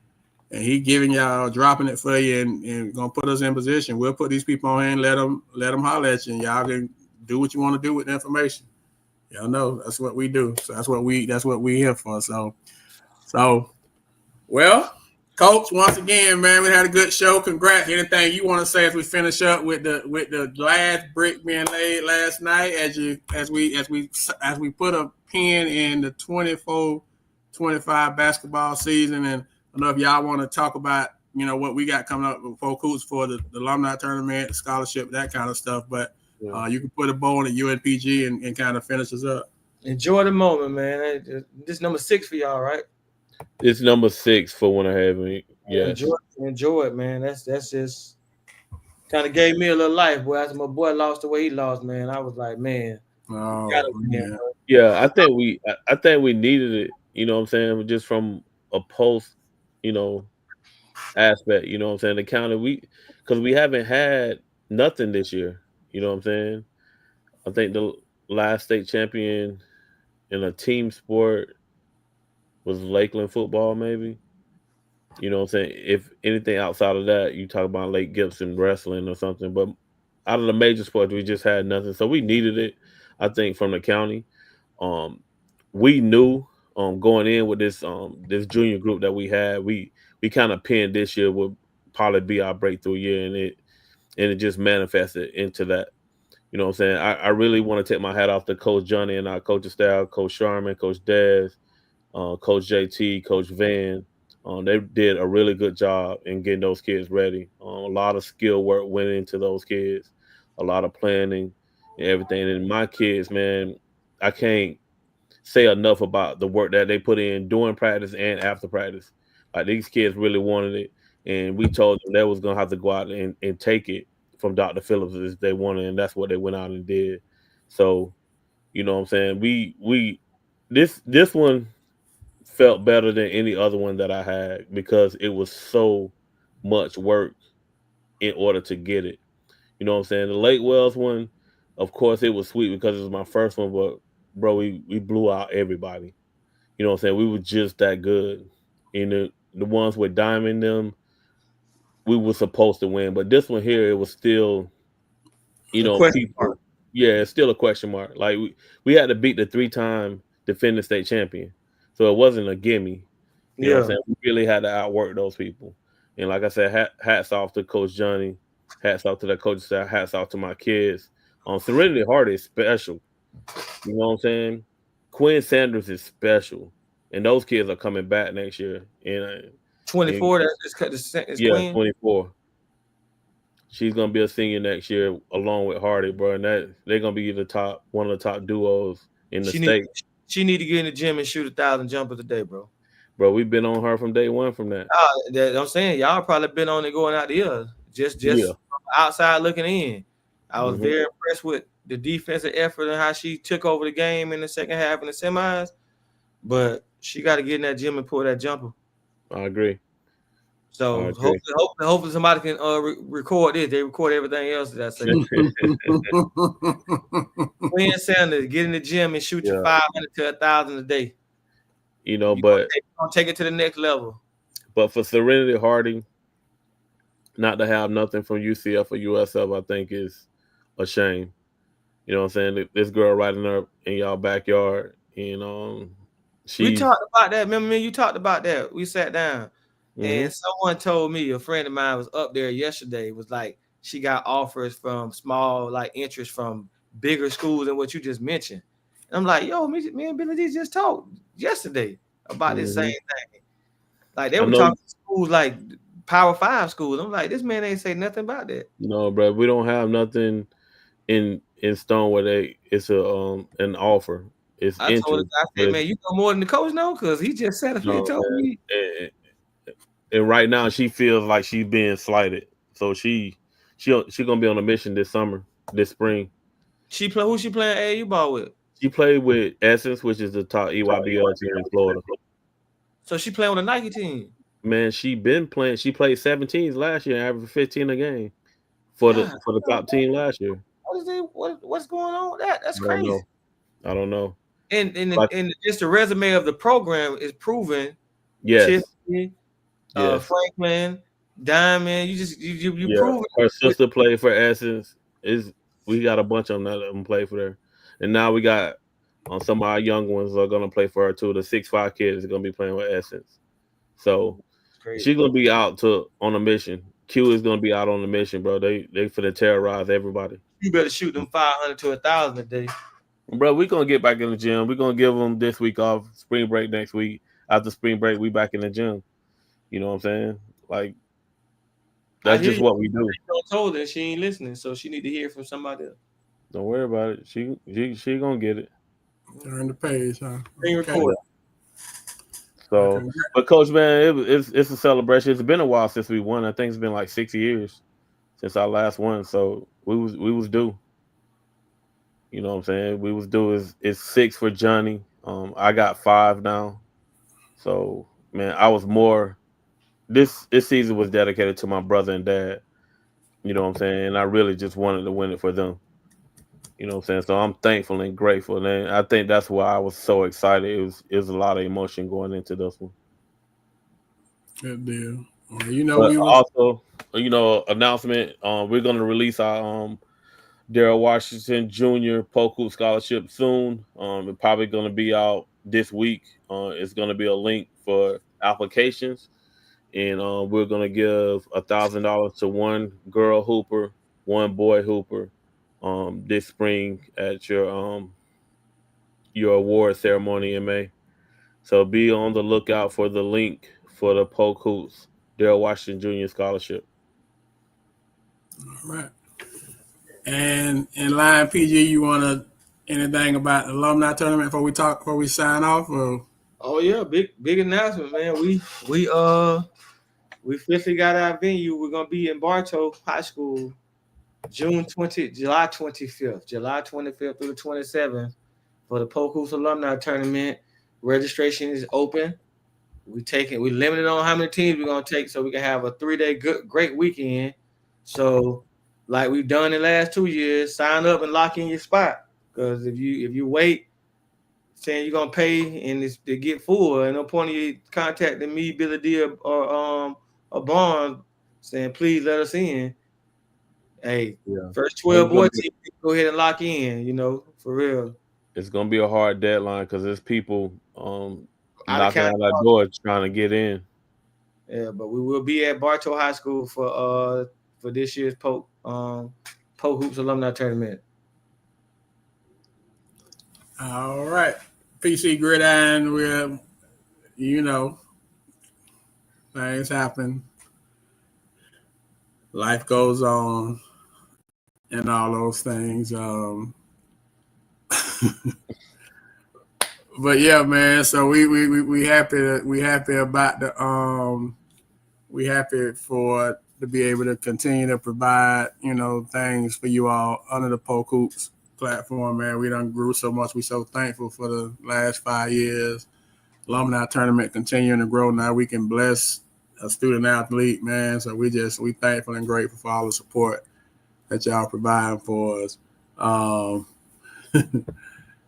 And he giving y'all, dropping it for you and going to put us in position. We'll put these people on here and let them holler at you, and y'all can do what you want to do with the information. Y'all know that's what we do. So that's what we here for. So well, Coach, once again, man, we had a good show. Congrats. Anything you want to say as we finish up with the last brick being laid last night as we put a pin in the 24-25 basketball season? And I don't know if y'all want to talk about, what we got coming up with Polk for the alumni tournament, scholarship, that kind of stuff. But you can put a bow on the UNPG and kind of finish us up. Enjoy the moment, man. This is number 6 for y'all, right? It's number 6 for Winter Haven. Yes. Enjoy it, man. That's just kind of gave me a little life, boy. After my boy lost the way he lost, man, I was like, man. Yeah, I think we needed it. You know what I'm saying? Just from a post, aspect. You know what I'm saying? The county because we haven't had nothing this year. You know what I'm saying? I think the last state champion in a team sport was Lakeland football, maybe. You know what I'm saying? If anything outside of that, you talk about Lake Gibson wrestling or something. But out of the major sports, we just had nothing. So we needed it, I think, from the county. We knew going in with this junior group that we had, we kind of pinned this year would probably be our breakthrough year, and it just manifested into that. You know what I'm saying? I really want to take my hat off to Coach Johnny and our coaching staff, Coach Sharman, Coach Dez, Coach JT, Coach Van. They did a really good job in getting those kids ready. A lot of skill work went into those kids, a lot of planning and everything. And my kids, man, I can't say enough about the work that they put in during practice and after practice. Like, these kids really wanted it, and we told them they was gonna have to go out and take it from Dr. Phillips if they wanted, and that's what they went out and did. So, you know what I'm saying? We this one felt better than any other one that I had because it was so much work in order to get it. You know what I'm saying? The Lake Wells one, of course, it was sweet because it was my first one, but bro, we blew out everybody. You know what I'm saying? We were just that good. And the ones with Diamond them, we were supposed to win. But this one here, it was still, people. Yeah, it's still a question mark. Like, we had to beat the 3-time defending state champion. So it wasn't a gimme. You know what I'm saying? We really had to outwork those people. And like I said, hats off to Coach Johnny. Hats off to the coaching staff. Hats off to my kids. Serenity Hardy is special. You know what I'm saying? Quinn Sanders is special. And those kids are coming back next year. And 24, that's Quinn? 24. She's gonna be a senior next year along with Hardy, bro. And they're gonna be one of the top duos in the state. She need to get in the gym and shoot 1,000 jumpers a day, bro. Bro, we've been on her from day one from that. I'm saying y'all probably been on it going out the year. Just from outside looking in. I was very impressed with the defensive effort and how she took over the game in the second half in the semis. But she got to get in that gym and pull that jumper. I agree. So hopefully somebody can record this. They record everything else that I say. Quinn Sanders, get in the gym and shoot you 500 to 1,000 a day. But gonna take it to the next level. But for Serenity Hardy, not to have nothing from UCF or USF, I think is a shame. You know what I'm saying? This girl right in y'all backyard, we talked about that. Remember me? You talked about that. We sat down. And someone told me, a friend of mine was up there yesterday, was like, she got offers from small, like, interest from bigger schools than what you just mentioned. And I'm like, yo, me and Billy D just talked yesterday about this same thing. Like, they were talking to schools like Power 5 schools. I'm like, this man ain't say nothing about that. No, bro, we don't have nothing in stone where it's an offer. It's I told interest. him, I said, man, you know more than the coach know, because he just said it and told me. And right now she feels like she's being slighted. So she gonna be on a mission this spring. Who she playing AAU ball with? She played with Essence, which is the top EYBL team in Florida. So she playing with a Nike team. Man, she been playing. She played 17s last year, averaging 15 a game for the top team last year. What's going on with that? That's crazy. I don't know. And just the resume of the program is proven. Yes. Tiffany, Franklin, Diamond. You prove it. Her sister played for Essence. We got a bunch of them play for there, and now we got some of our young ones are gonna play for her too. The 6'5" kids are gonna be playing with Essence. So she's gonna be out on a mission. Q is gonna be out on a mission, bro. They finna terrorize everybody. You better shoot them 500 to 1,000 a day. Bro, we're going to get back in the gym. We're going to give them this week off, spring break next week. After spring break, we back in the gym. You know what I'm saying? Like, that's just what we do. I told her she ain't listening, so she need to hear from somebody else. Don't worry about it. She going to get it. Turn the page, huh? Being recorded. So, but Coach, man, it's a celebration. It's been a while since we won. I think it's been like 6 years since our last one. So we was due. You know what I'm saying? We was due. It's 6 for Johnny. I got 5 now. So man, I was more. This season was dedicated to my brother and dad. You know what I'm saying? And I really just wanted to win it for them. You know what I'm saying? So I'm thankful and grateful. And I think that's why I was so excited. It was a lot of emotion going into this one. Good deal. Well, also, announcement. We're gonna release our Daryl Washington Jr. Polk scholarship soon. It's probably gonna be out this week. It's gonna be a link for applications, and we're gonna give $1,000 to one girl hooper, one boy hooper, this spring at your award ceremony in May. So be on the lookout for the link for the Polk Hoops Daryl Washington Jr. scholarship. All right. And in line, PG, you want to anything about the alumni tournament before we sign off? Or? Oh yeah, big announcement, man. We officially got our venue. We're gonna be in Bartow High School, July 25th through the 27th for the Polk Hoops alumni tournament. Registration is open. We limited on how many teams we're gonna take, so we can have a 3-day great weekend. So, like we've done the last 2 years, sign up and lock in your spot. Because if you wait, saying you're gonna pay and to get full, and no point of you contacting me, Billy D, or Bond, saying please let us in. Hey, first 12 boy team, go ahead and lock in. For real. It's gonna be a hard deadline because there's people knocking on that door trying to get in. Yeah, but we will be at Bartow High School for this year's Polk Hoops alumni tournament. All right, PC Gridiron. We're things happen, life goes on, and all those things. But yeah, man. So we happy about the we happy to be able to continue to provide things for you all under the Polk Hoops platform, man. We done grew so much. We so thankful for the last 5 years. Alumni tournament continuing to grow. Now we can bless a student athlete, man. So we thankful and grateful for all the support that y'all providing for us.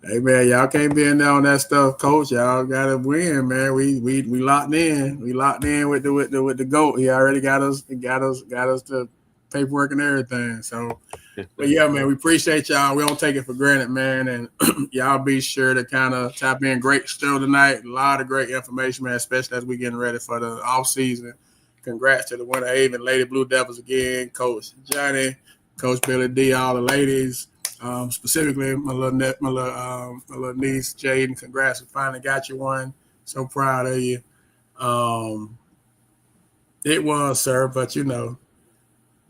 Hey man, y'all can't be in there on that stuff, Coach. Y'all gotta win, man. We locked in. We locked in with the GOAT. He already got us the paperwork and everything. So, but yeah, man, we appreciate y'all. We don't take it for granted, man. And y'all be sure to kind of tap in. Great show tonight. A lot of great information, man, especially as we getting ready for the off season. Congrats to the Winter Haven Lady Blue Devils again, Coach Johnny, Coach Billy D, all the ladies. Specifically, my little niece Jaden. Congrats! We finally got you one. So proud of you. It was, sir, but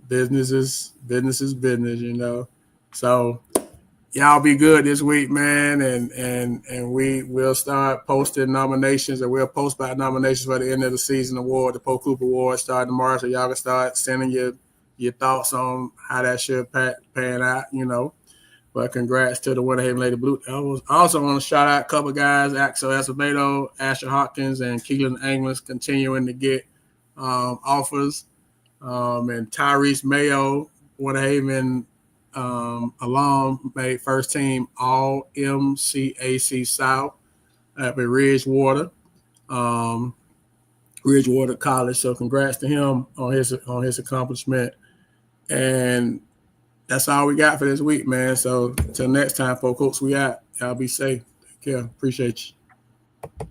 business is business. So y'all be good this week, man, and we will start posting nominations, and we'll post by nominations for the end of the season award, the Polk Cooper Award, starting tomorrow. So y'all can start sending your thoughts on how that should pan out, you know. But congrats to the Winter Haven Lady Blue. I also want to shout out a couple guys, Axel Acevedo, Asher Hopkins, and Keelan Anglis, continuing to get offers. And Tyrese Mayo, Winter Haven alum, made first team All MCAC South at Ridgewater College. So congrats to him on his accomplishment. And that's all we got for this week, man. So until next time, folks, we out. Y'all be safe. Take care. Appreciate you.